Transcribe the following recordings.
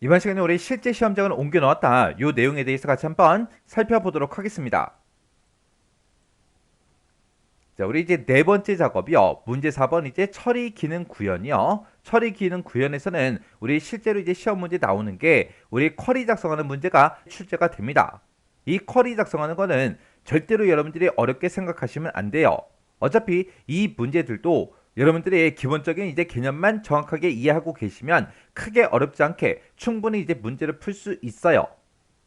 이번 시간에 우리 실제 시험장을 옮겨 놓았다. 이 내용에 대해서 같이 한번 살펴보도록 하겠습니다. 자, 우리 이제 네 번째 작업이요. 문제 4번 이제 처리 기능 구현이요. 처리 기능 구현에서는 우리 실제로 이제 시험 문제 나오는 게 우리 쿼리 작성하는 문제가 출제가 됩니다. 이 쿼리 작성하는 거는 절대로 여러분들이 어렵게 생각하시면 안 돼요. 어차피 이 문제들도 여러분들의 기본적인 이제 개념만 정확하게 이해하고 계시면 크게 어렵지 않게 충분히 이제 문제를 풀 수 있어요.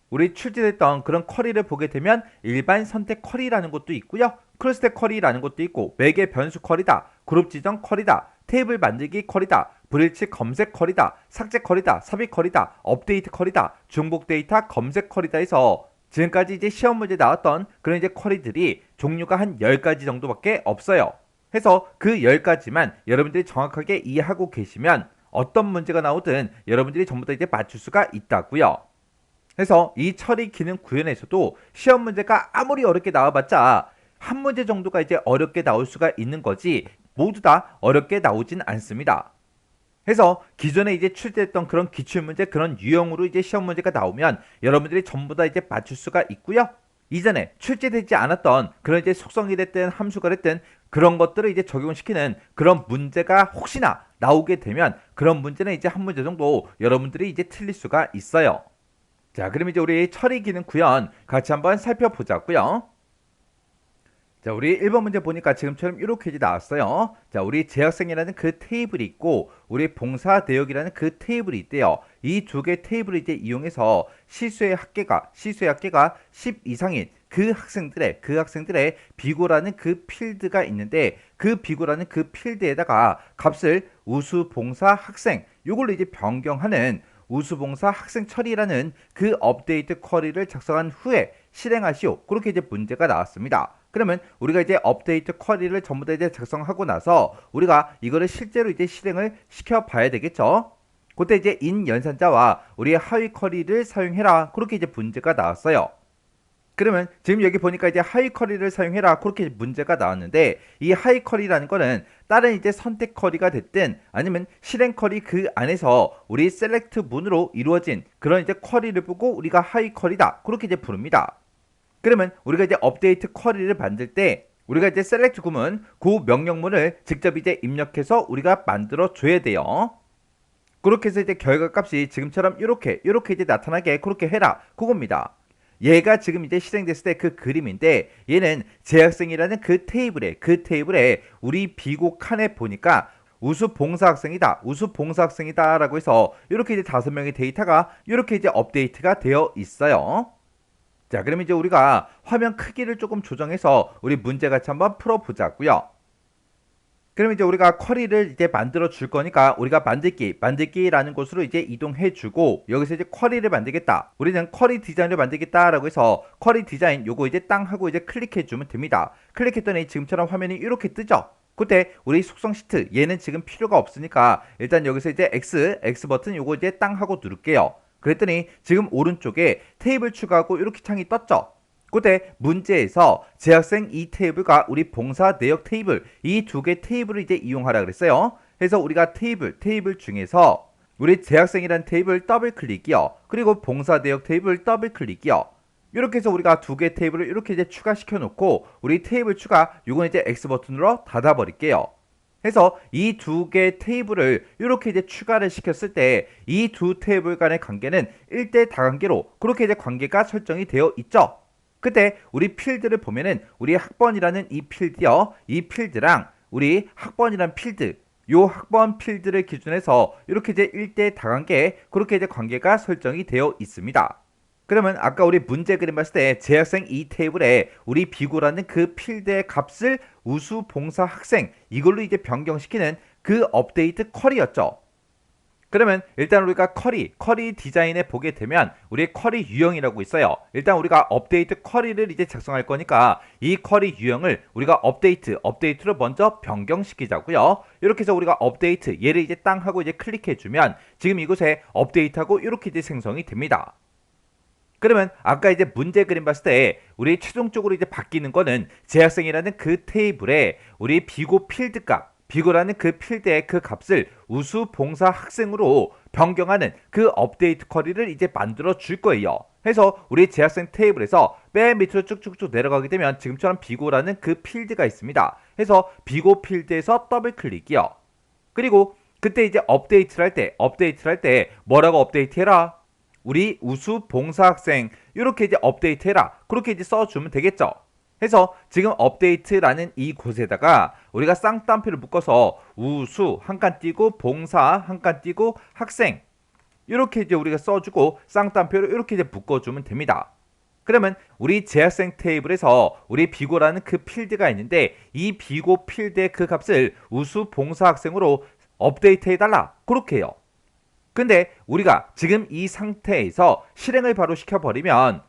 우리 출제됐던 그런 쿼리를 보게 되면 일반 선택 쿼리라는 것도 있고요. 크로스텍 쿼리라는 것도 있고 매개 변수 쿼리다, 그룹 지정 쿼리다, 테이블 만들기 쿼리다, 불일치 검색 쿼리다, 삭제 쿼리다, 삽입 쿼리다, 업데이트 쿼리다, 중복 데이터 검색 쿼리다 해서 지금까지 이제 시험 문제 나왔던 그런 이제 쿼리들이 종류가 한 10가지 정도밖에 없어요. 해서 그 10가지만 여러분들이 정확하게 이해하고 계시면 어떤 문제가 나오든 여러분들이 전부 다 이제 맞출 수가 있다고요. 그래서 이 처리 기능 구현에서도 시험 문제가 아무리 어렵게 나와봤자 한 문제 정도가 이제 어렵게 나올 수가 있는 거지 모두 다 어렵게 나오진 않습니다. 해서 기존에 이제 출제했던 그런 기출문제 그런 유형으로 이제 시험 문제가 나오면 여러분들이 전부 다 이제 맞출 수가 있고요. 이전에 출제되지 않았던 그런 이제 속성이 됐든 함수가 됐든 그런 것들을 이제 적용시키는 그런 문제가 혹시나 나오게 되면 그런 문제는 이제 한 문제 정도 여러분들이 이제 틀릴 수가 있어요. 자, 그럼 이제 우리 처리 기능 구현 같이 한번 살펴보자고요. 자, 우리 1번 문제 보니까 지금처럼 이렇게 이제 나왔어요. 자, 우리 재학생이라는 그 테이블이 있고 우리 봉사 대역이라는 그 테이블이 있대요. 이 두 개 테이블을 이제 이용해서 시수의 합계가 10 이상인 그 학생들의 비고라는 그 필드가 있는데 그 비고라는 그 필드에다가 값을 우수 봉사 학생 요걸로 이제 변경하는 우수봉사 학생 처리라는 그 업데이트 쿼리를 작성한 후에 실행하시오. 그렇게 이제 문제가 나왔습니다. 그러면 우리가 이제 업데이트 쿼리를 전부 다 이제 작성하고 나서 우리가 이거를 실제로 이제 실행을 시켜 봐야 되겠죠. 그때 이제 인 연산자와 우리의 하위 쿼리를 사용해라. 그렇게 이제 문제가 나왔어요. 그러면 지금 여기 보니까 이제 하위 쿼리를 사용해라 그렇게 문제가 나왔는데 이 하위 쿼리라는 거는 다른 이제 선택 쿼리가 됐든 아니면 실행 쿼리 그 안에서 우리 셀렉트 문으로 이루어진 그런 이제 쿼리를 보고 우리가 하위 쿼리다 그렇게 이제 부릅니다. 그러면 우리가 이제 업데이트 쿼리를 만들 때 우리가 이제 셀렉트 구문 그 명령문을 직접 이제 입력해서 우리가 만들어 줘야 돼요. 그렇게 해서 이제 결과값이 지금처럼 이렇게 이제 나타나게 그렇게 해라 그겁니다. 얘가 지금 이제 실행됐을 때 그 그림인데 얘는 재학생이라는 그 테이블에 우리 비고 칸에 보니까 우수 봉사학생이다 라고 해서 이렇게 이제 5명의 데이터가 이렇게 이제 업데이트가 되어 있어요. 자, 그럼 이제 우리가 화면 크기를 조금 조정해서 우리 문제 같이 한번 풀어보자고요. 그럼 이제 우리가 쿼리를 이제 만들어 줄 거니까 우리가 만들기라는 곳으로 이제 이동해 주고 여기서 이제 쿼리를 만들겠다. 우리는 쿼리 디자인을 만들겠다라고 해서 쿼리 디자인 요거 이제 땅 하고 이제 클릭해 주면 됩니다. 클릭했더니 지금처럼 화면이 이렇게 뜨죠. 그때 우리 속성 시트 얘는 지금 필요가 없으니까 일단 여기서 이제 X 버튼 요거 이제 땅 하고 누를게요. 그랬더니 지금 오른쪽에 테이블 추가하고 이렇게 창이 떴죠. 그때 문제에서 재학생 이 테이블과 우리 봉사 내역 테이블 이 두 개 테이블을 이제 이용하라 그랬어요. 그래서 우리가 테이블 중에서 우리 재학생이란 테이블 더블 클릭이요. 그리고 봉사 내역 테이블 더블 클릭이요. 이렇게 해서 우리가 두 개 테이블을 이렇게 이제 추가시켜 놓고 우리 테이블 추가 요건 이제 X 버튼으로 닫아 버릴게요. 해서 이 두 개 테이블을 이렇게 이제 추가를 시켰을 때 이 두 테이블 간의 관계는 1대 다관계로 그렇게 이제 관계가 설정이 되어 있죠. 그때 우리 필드를 보면은 우리 학번이라는 이 필드요. 이 필드랑 우리 학번이란 필드 요 학번 필드를 기준해서 이렇게 이제 1대 다관계 그렇게 이제 관계가 설정이 되어 있습니다. 그러면 아까 우리 문제 그림 봤을 때 재학생 이 테이블에 우리 비고라는 그 필드의 값을 우수 봉사 학생 이걸로 이제 변경시키는 그 업데이트 쿼리였죠. 그러면 일단 우리가 쿼리 디자인에 보게 되면 우리의 쿼리 유형이라고 있어요. 일단 우리가 업데이트 쿼리를 이제 작성할 거니까 이 쿼리 유형을 우리가 업데이트로 먼저 변경시키자고요. 이렇게 해서 우리가 업데이트 얘를 이제 땅 하고 이제 클릭해 주면 지금 이곳에 업데이트하고 이렇게 이제 생성이 됩니다. 그러면 아까 이제 문제 그림 봤을 때 우리 최종적으로 이제 바뀌는 거는 재학생이라는 그 테이블에 우리 비고 필드 값 비고라는 그 필드의 그 값을 우수 봉사 학생으로 변경하는 그 업데이트 쿼리를 이제 만들어 줄 거예요. 해서 우리 재학생 테이블에서 맨 밑으로 쭉쭉쭉 내려가게 되면 지금처럼 비고라는 그 필드가 있습니다. 해서 비고 필드에서 더블 클릭이요. 그리고 그때 이제 업데이트를 할 때 뭐라고 업데이트해라? 우리 우수 봉사학생 이렇게 이제 업데이트해라. 그렇게 이제 써주면 되겠죠. 해서 지금 업데이트라는 이 곳에다가 우리가 쌍따옴표를 묶어서 우수 한 칸 띄고 봉사 한 칸 띄고 학생 이렇게 이제 우리가 써주고 쌍따옴표를 이렇게 이제 묶어주면 됩니다. 그러면 우리 재학생 테이블에서 우리 비고라는 그 필드가 있는데 이 비고 필드의 그 값을 우수 봉사 학생으로 업데이트 해달라. 그렇게 해요. 근데 우리가 지금 이 상태에서 실행을 바로 시켜버리면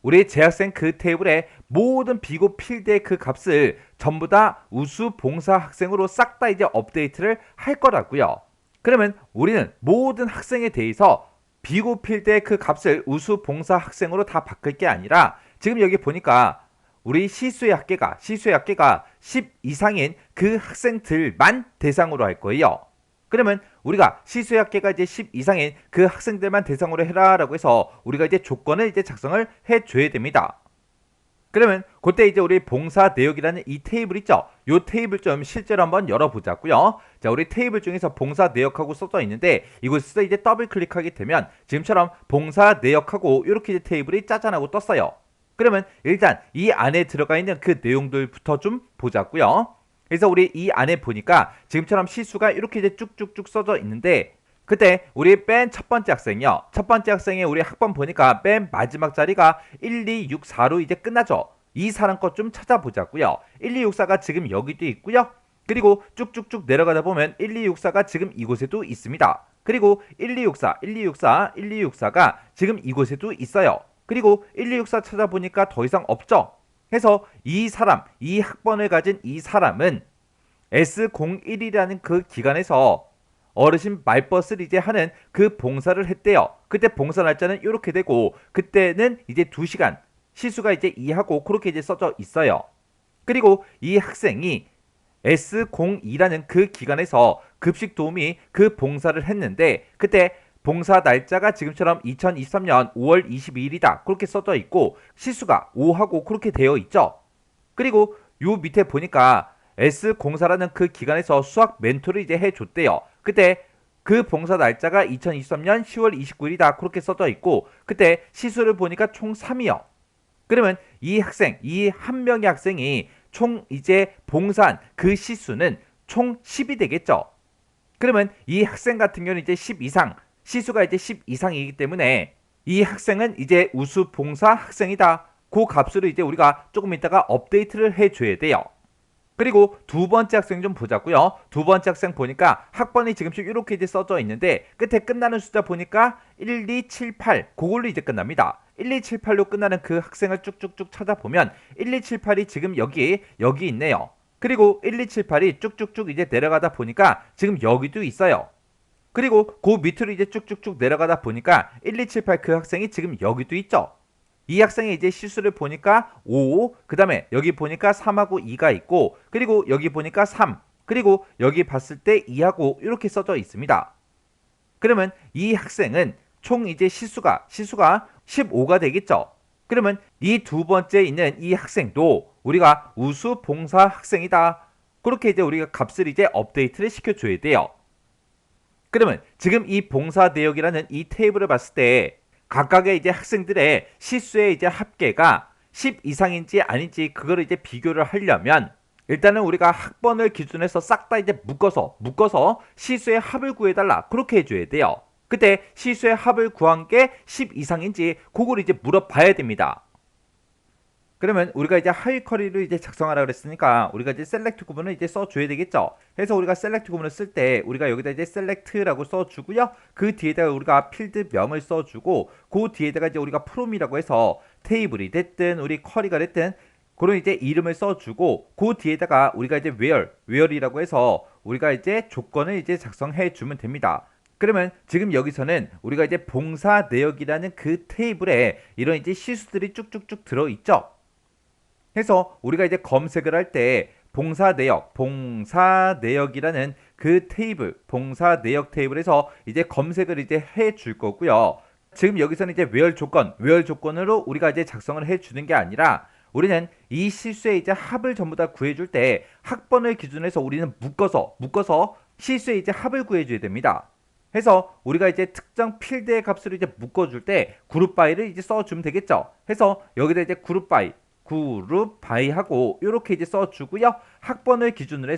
우리 재학생 그 테이블에 모든 비고 필드의 그 값을 전부 다 우수 봉사 학생으로 싹 다 이제 업데이트를 할 거라고요. 그러면 우리는 모든 학생에 대해서 비고 필드의 그 값을 우수 봉사 학생으로 다 바꿀 게 아니라 지금 여기 보니까 우리 시수의 합계가 10 이상인 그 학생들만 대상으로 할 거예요. 그러면 우리가 시수의 합계가 이제 10 이상인 그 학생들만 대상으로 해라라고 해서 우리가 이제 조건을 이제 작성을 해줘야 됩니다. 그러면 그때 이제 우리 봉사 내역이라는 이 테이블 있죠? 이 테이블 좀 실제로 한번 열어보자고요. 자, 우리 테이블 중에서 봉사 내역하고 써져 있는데 이곳에서 이제 더블 클릭하게 되면 지금처럼 봉사 내역하고 이렇게 이제 테이블이 짜잔하고 떴어요. 그러면 일단 이 안에 들어가 있는 그 내용들부터 좀 보자고요. 그래서 우리 이 안에 보니까 지금처럼 시수가 이렇게 이제 쭉쭉쭉 써져 있는데 그때 우리 맨 첫 번째 학생이요. 첫 번째 학생의 우리 학번 보니까 맨 마지막 자리가 1264로 이제 끝나죠. 이 사람 것 좀 찾아보자고요. 1264가 지금 여기도 있고요. 그리고 쭉쭉쭉 내려가다 보면 1264가 지금 이곳에도 있습니다. 그리고 1264가 지금 이곳에도 있어요. 그리고 1264 찾아보니까 더 이상 없죠. 해서 이 사람, 이 학번을 가진 이 사람은 S01이라는 그 기간에서 어르신 말벗을 이제 하는 그 봉사를 했대요. 그때 봉사 날짜는 이렇게 되고 그때는 이제 2시간 시수가 이제 2하고 그렇게 이제 써져 있어요. 그리고 이 학생이 S02라는 그 기간에서 급식 도우미 그 봉사를 했는데 그때 봉사 날짜가 지금처럼 2023년 5월 22일이다. 그렇게 써져 있고 시수가 5하고 그렇게 되어 있죠. 그리고 요 밑에 보니까 S04라는 그 기간에서 수학 멘토를 이제 해줬대요. 그때 그 봉사 날짜가 2023년 10월 29일이다. 그렇게 써져 있고 그때 시수를 보니까 총 3이요. 그러면 이 학생, 이 한 명의 학생이 총 이제 봉사한 그 시수는 총 10이 되겠죠. 그러면 이 학생 같은 경우는 이제 10 이상, 시수가 이제 10 이상이기 때문에 이 학생은 이제 우수 봉사 학생이다. 그 값으로 이제 우리가 조금 이따가 업데이트를 해줘야 돼요. 그리고 두 번째 학생 좀 보자고요. 두 번째 학생 보니까 학번이 지금씩 이렇게 이제 써져 있는데 끝에 끝나는 숫자 보니까 1278 그걸로 이제 끝납니다. 1278로 끝나는 그 학생을 쭉쭉쭉 찾아보면 1278이 지금 여기 있네요. 그리고 1278이 쭉쭉쭉 이제 내려가다 보니까 지금 여기도 있어요. 그리고 그 밑으로 이제 쭉쭉쭉 내려가다 보니까 1278 그 학생이 지금 여기도 있죠. 이 학생의 이제 실수를 보니까 5, 그 다음에 여기 보니까 3하고 2가 있고, 그리고 여기 보니까 3, 그리고 여기 봤을 때 2하고 이렇게 써져 있습니다. 그러면 이 학생은 총 이제 실수가 15가 되겠죠. 그러면 이 두 번째 있는 이 학생도 우리가 우수 봉사 학생이다. 그렇게 이제 우리가 값을 이제 업데이트를 시켜줘야 돼요. 그러면 지금 이 봉사 내역이라는 이 테이블을 봤을 때 각각의 이제 학생들의 시수의 이제 합계가 10 이상인지 아닌지 그거를 이제 비교를 하려면 일단은 우리가 학번을 기준해서 싹 다 이제 묶어서 시수의 합을 구해달라 그렇게 해줘야 돼요. 그때 시수의 합을 구한 게 10 이상인지 그걸 이제 물어봐야 됩니다. 그러면 우리가 이제 하위 쿼리를 이제 작성하라 그랬으니까 우리가 이제 셀렉트 구문을 이제 써줘야 되겠죠. 그래서 우리가 셀렉트 구문을 쓸 때 우리가 여기다 이제 셀렉트라고 써주고요. 그 뒤에다가 우리가 필드명을 써주고 그 뒤에다가 이제 우리가 프롬이라고 해서 테이블이 됐든 우리 쿼리가 됐든 그런 이제 이름을 써주고 그 뒤에다가 우리가 이제 where이라고 해서 우리가 이제 조건을 이제 작성해 주면 됩니다. 그러면 지금 여기서는 우리가 이제 봉사 내역이라는 그 테이블에 이런 이제 실수들이 쭉쭉쭉 들어있죠. 해서 우리가 이제 검색을 할 때 봉사 내역이라는 그 테이블, 봉사 내역 테이블에서 이제 검색을 이제 해 줄 거고요. 지금 여기서는 이제 외열 조건으로 우리가 이제 작성을 해 주는 게 아니라 우리는 이 실수의 이제 합을 전부 다 구해줄 때 학번을 기준으로 해서 우리는 묶어서 실수의 이제 합을 구해줘야 됩니다. 해서 우리가 이제 특정 필드의 값으로 이제 묶어줄 때 그룹 바이를 이제 써주면 되겠죠. 해서 여기다 이제 그룹 바이 하고 이렇게 이제 써주고요. 학번을 기준으로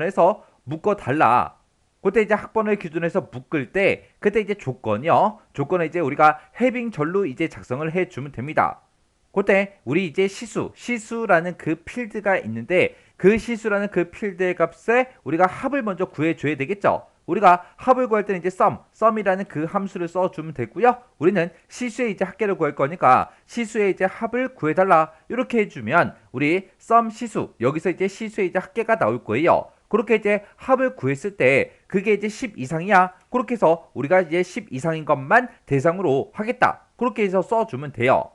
해서 묶어달라. 그때 이제 학번을 기준으로 해서 묶을 때 그때 이제 조건은 이제 우리가 해빙절로 이제 작성을 해주면 됩니다. 그때 우리 이제 시수라는 그 필드가 있는데 그 시수라는 그 필드의 값에 우리가 합을 먼저 구해줘야 되겠죠. 우리가 합을 구할 때는 이제 sum이라는 그 함수를 써주면 되고요. 우리는 시수의 이제 합계를 구할 거니까 시수의 이제 합을 구해달라 이렇게 해주면 우리 sum 시수 여기서 이제 시수의 이제 합계가 나올 거예요. 그렇게 이제 합을 구했을 때 그게 이제 10 이상이야. 그렇게 해서 우리가 이제 10 이상인 것만 대상으로 하겠다. 그렇게 해서 써주면 돼요.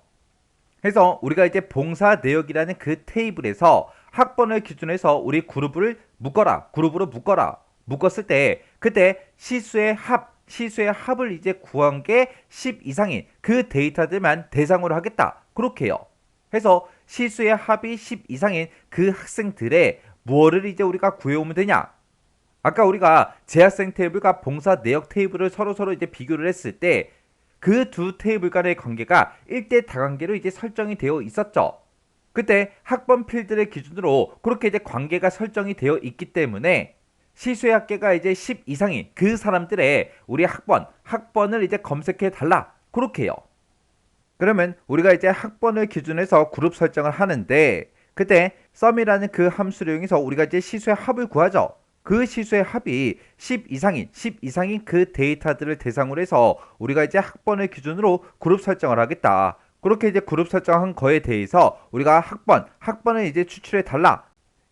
해서 우리가 이제 봉사 내역이라는 그 테이블에서 학번을 기준으로 해서 우리 그룹으로 묶어라. 묶었을 때 그때 시수의 합을 이제 구한 게 10 이상인 그 데이터들만 대상으로 하겠다. 그렇게 해요. 해서 시수의 합이 10 이상인 그 학생들의 뭐를 이제 우리가 구해오면 되냐? 아까 우리가 재학생 테이블과 봉사 내역 테이블을 서로 이제 비교를 했을 때 그 두 테이블 간의 관계가 1대 다관계로 이제 설정이 되어 있었죠. 그때 학번 필드를 기준으로 그렇게 이제 관계가 설정이 되어 있기 때문에 시수의 합계가 이제 10 이상인 그 사람들의 우리 학번을 이제 검색해 달라. 그렇게 해요. 그러면 우리가 이제 학번을 기준해서 그룹 설정을 하는데 그때 sum이라는 그 함수를 이용해서 우리가 이제 시수의 합을 구하죠. 그 시수의 합이 10 이상인 그 데이터들을 대상으로 해서 우리가 이제 학번을 기준으로 그룹 설정을 하겠다. 그렇게 이제 그룹 설정한 거에 대해서 우리가 학번을 이제 추출해 달라.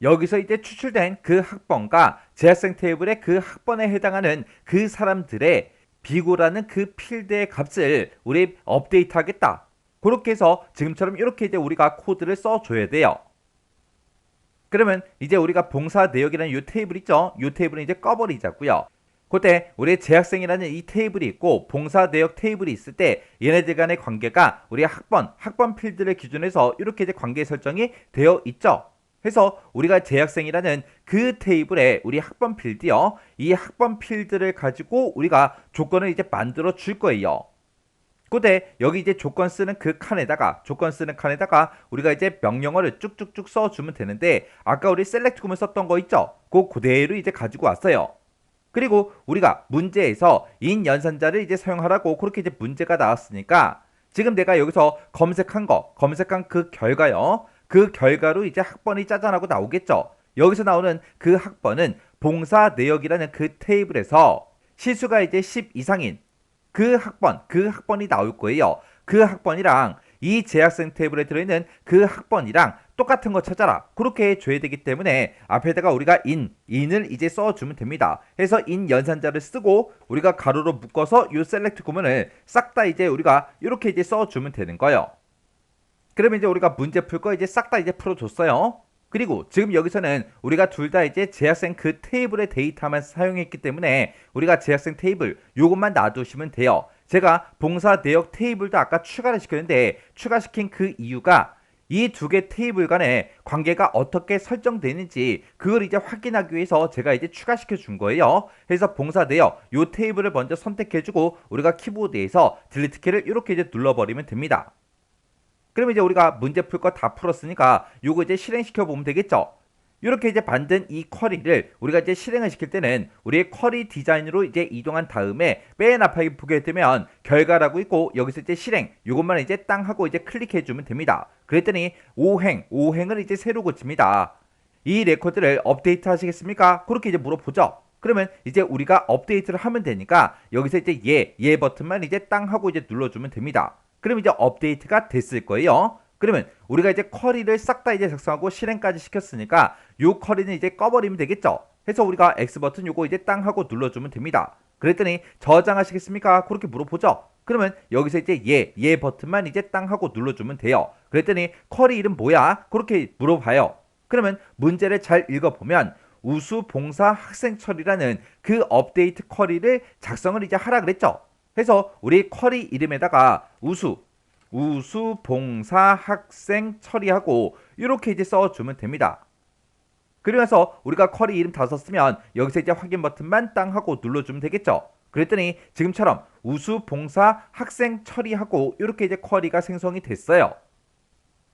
여기서 이제 추출된 그 학번과 재학생 테이블의 그 학번에 해당하는 그 사람들의 비고라는 그 필드의 값을 우리 업데이트 하겠다. 그렇게 해서 지금처럼 이렇게 이제 우리가 코드를 써줘야 돼요. 그러면 이제 우리가 봉사 내역이라는 이 테이블 있죠? 이 테이블은 이제 꺼버리자고요. 그때 우리 재학생이라는 이 테이블이 있고 봉사 내역 테이블이 있을 때 얘네들 간의 관계가 우리 학번 필드를 기준해서 이렇게 이제 관계 설정이 되어 있죠. 해서 우리가 재학생이라는 그 테이블에 우리 학번 필드요. 이 학번 필드를 가지고 우리가 조건을 이제 만들어 줄 거예요. 그때 여기 이제 조건 쓰는 칸에다가 우리가 이제 명령어를 쭉쭉쭉 써주면 되는데 아까 우리 셀렉트 구문 썼던 거 있죠? 그대로 이제 가지고 왔어요. 그리고 우리가 문제에서 인 연산자를 이제 사용하라고 그렇게 이제 문제가 나왔으니까 지금 내가 여기서 검색한 그 결과요. 그 결과로 이제 학번이 짜잔하고 나오겠죠. 여기서 나오는 그 학번은 봉사 내역이라는 그 테이블에서 시수가 이제 10 이상인 그 학번이 나올 거예요. 그 학번이랑 이 재학생 테이블에 들어있는 그 학번이랑 똑같은 거 찾아라. 그렇게 해줘야 되기 때문에 앞에다가 우리가 인을 이제 써주면 됩니다. 해서 인 연산자를 쓰고 우리가 가로로 묶어서 이 셀렉트 구문을 싹 다 이제 우리가 이렇게 이제 써주면 되는 거예요. 그러면 이제 우리가 문제 풀 거 이제 싹 다 이제 풀어줬어요. 그리고 지금 여기서는 우리가 둘 다 이제 재학생 그 테이블의 데이터만 사용했기 때문에 우리가 재학생 테이블 요것만 놔두시면 돼요. 제가 봉사 내역 테이블도 아까 추가를 시켰는데 추가시킨 그 이유가 이 두 개 테이블 간의 관계가 어떻게 설정되는지 그걸 이제 확인하기 위해서 제가 이제 추가시켜 준 거예요. 그래서 봉사 내역 요 테이블을 먼저 선택해주고 우리가 키보드에서 딜리트 키를 이렇게 이제 눌러버리면 됩니다. 그럼 이제 우리가 문제 풀 거 다 풀었으니까 요거 이제 실행시켜 보면 되겠죠. 이렇게 이제 만든 이 쿼리를 우리가 이제 실행을 시킬 때는 우리의 쿼리 디자인으로 이제 이동한 다음에 맨 앞에 보게 되면 결과라고 있고 여기서 이제 실행 요것만 이제 땅 하고 이제 클릭해 주면 됩니다. 그랬더니 오행을 이제 새로 고칩니다. 이 레코드를 업데이트 하시겠습니까? 그렇게 이제 물어보죠. 그러면 이제 우리가 업데이트를 하면 되니까 여기서 이제 얘 버튼만 이제 땅 하고 이제 눌러주면 됩니다. 그럼 이제 업데이트가 됐을 거예요. 그러면 우리가 이제 쿼리를 싹 다 이제 작성하고 실행까지 시켰으니까 요 쿼리는 이제 꺼버리면 되겠죠. 해서 우리가 X 버튼 요거 이제 땅 하고 눌러주면 됩니다. 그랬더니 저장하시겠습니까? 그렇게 물어보죠. 그러면 여기서 이제 얘 버튼만 이제 땅 하고 눌러주면 돼요. 그랬더니 쿼리 이름 뭐야? 그렇게 물어봐요. 그러면 문제를 잘 읽어보면 우수 봉사 학생 처리라는 그 업데이트 쿼리를 작성을 이제 하라 그랬죠. 그래서 우리 쿼리 이름에다가 우수 봉사 학생 처리하고 이렇게 이제 써주면 됩니다. 그러면서 우리가 쿼리 이름 다 썼으면 여기서 이제 확인 버튼만 땅 하고 눌러주면 되겠죠. 그랬더니 지금처럼 우수 봉사 학생 처리하고 이렇게 이제 쿼리가 생성이 됐어요.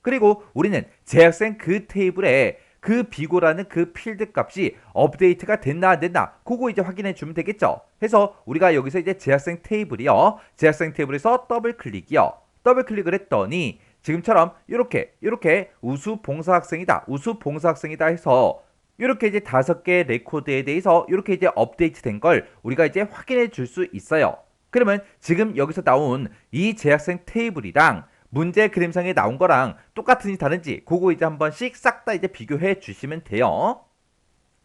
그리고 우리는 재학생 그 테이블에 그 비고라는 그 필드 값이 업데이트가 됐나 안 됐나 그거 이제 확인해 주면 되겠죠. 해서 우리가 여기서 이제 재학생 테이블이요. 재학생 테이블에서 더블 클릭이요. 더블 클릭을 했더니 지금처럼 이렇게 우수 봉사 학생이다. 우수 봉사 학생이다 해서 이렇게 이제 5개의 레코드에 대해서 이렇게 이제 업데이트 된 걸 우리가 이제 확인해 줄 수 있어요. 그러면 지금 여기서 나온 이 재학생 테이블이랑 문제 그림상에 나온 거랑 똑같은지 다른지 그거 이제 한 번씩 싹 다 이제 비교해 주시면 돼요.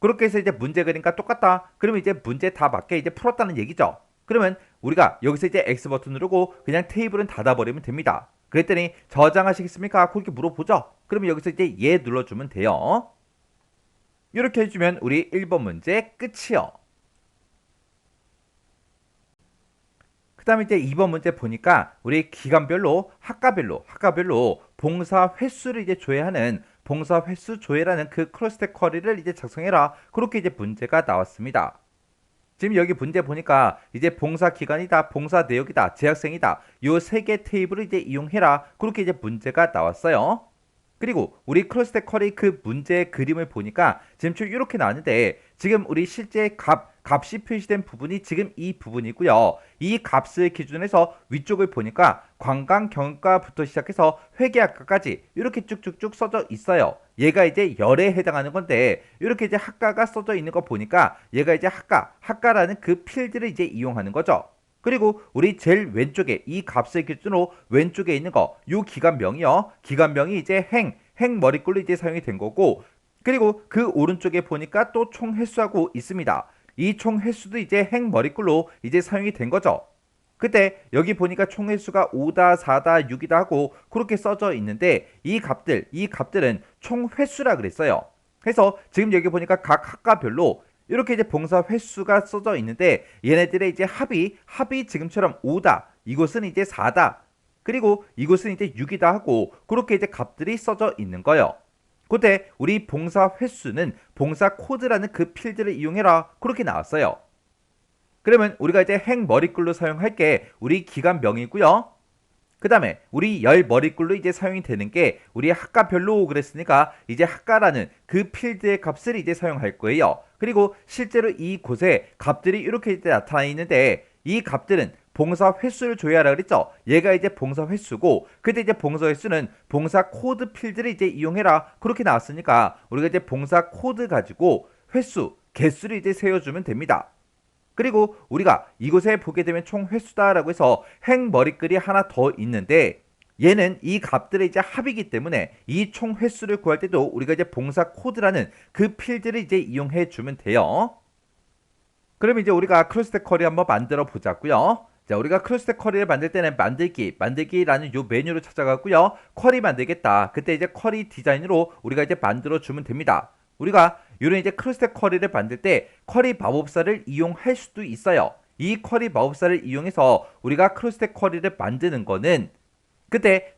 그렇게 해서 이제 문제 그림과 똑같다. 그러면 이제 문제 다 맞게 이제 풀었다는 얘기죠. 그러면 우리가 여기서 이제 X 버튼 누르고 그냥 테이블은 닫아버리면 됩니다. 그랬더니 저장하시겠습니까? 그렇게 물어보죠. 그러면 여기서 이제 예 눌러주면 돼요. 이렇게 해주면 우리 1번 문제 끝이요. 그 다음에 이제 2번 문제 보니까 우리 기간별로 학과별로 봉사 횟수를 이제 조회하는 봉사 횟수 조회라는 그 크로스텍 쿼리를 이제 작성해라. 그렇게 이제 문제가 나왔습니다. 지금 여기 문제 보니까 이제 봉사 기간이다, 봉사 내역이다, 재학생이다. 요 3개 테이블을 이제 이용해라. 그렇게 이제 문제가 나왔어요. 그리고 우리 크로스텍 쿼리 그 문제 그림을 보니까 지금 좀 이렇게 나왔는데 지금 우리 실제 값이 표시된 부분이 지금 이 부분이고요. 이 값을 기준해서 위쪽을 보니까 관광 경영과부터 시작해서 회계학과까지 이렇게 쭉쭉쭉 써져 있어요. 얘가 이제 열에 해당하는 건데 이렇게 이제 학과가 써져 있는 거 보니까 얘가 이제 학과라는 그 필드를 이제 이용하는 거죠. 그리고 우리 제일 왼쪽에 이 값을 기준으로 왼쪽에 있는 거 요 기간명이요. 기간명이 이제 행 머리꼴로 이제 사용이 된 거고 그리고 그 오른쪽에 보니까 또 총 횟수하고 있습니다. 이 총 횟수도 이제 행 머리꼴로 이제 사용이 된 거죠. 그때 여기 보니까 총 횟수가 5다, 4다, 6이다 하고 그렇게 써져 있는데 이 값들은 총 횟수라 그랬어요. 그래서 지금 여기 보니까 각 학과별로 이렇게 이제 봉사 횟수가 써져 있는데 얘네들의 이제 합이 지금처럼 5다. 이곳은 이제 4다. 그리고 이곳은 이제 6이다 하고 그렇게 이제 값들이 써져 있는 거예요. 그때 우리 봉사 횟수는 봉사 코드라는 그 필드를 이용해라. 그렇게 나왔어요. 그러면 우리가 이제 행 머리글로 사용할 게 우리 기간명이고요. 그 다음에 우리 열 머리글로 이제 사용이 되는 게 우리 학과별로 그랬으니까 이제 학과라는 그 필드의 값을 이제 사용할 거예요. 그리고 실제로 이곳에 값들이 이렇게 이제 나타나 있는데 이 값들은 봉사 횟수를 조회하라 그랬죠. 얘가 이제 봉사 횟수고 그때 이제 봉사 횟수는 봉사 코드 필드를 이제 이용해라. 그렇게 나왔으니까 우리가 이제 봉사 코드 가지고 횟수, 개수를 이제 세워주면 됩니다. 그리고 우리가 이곳에 보게 되면 총 횟수다라고 해서 행 머리글이 하나 더 있는데 얘는 이 값들의 이제 합이기 때문에 이 총 횟수를 구할 때도 우리가 이제 봉사 코드라는 그 필드를 이제 이용해 주면 돼요. 그럼 이제 우리가 크로스텍 쿼리 한번 만들어 보자고요. 자, 우리가 크로스텍 쿼리를 만들 때는 만들기라는 요 메뉴로 찾아가고요. 쿼리 만들겠다. 그때 이제 쿼리 디자인으로 우리가 이제 만들어 주면 됩니다. 우리가 이런 이제 크로스텍 쿼리를 만들 때 쿼리 마법사를 이용할 수도 있어요. 이 쿼리 마법사를 이용해서 우리가 크로스텍 쿼리를 만드는 거는 그때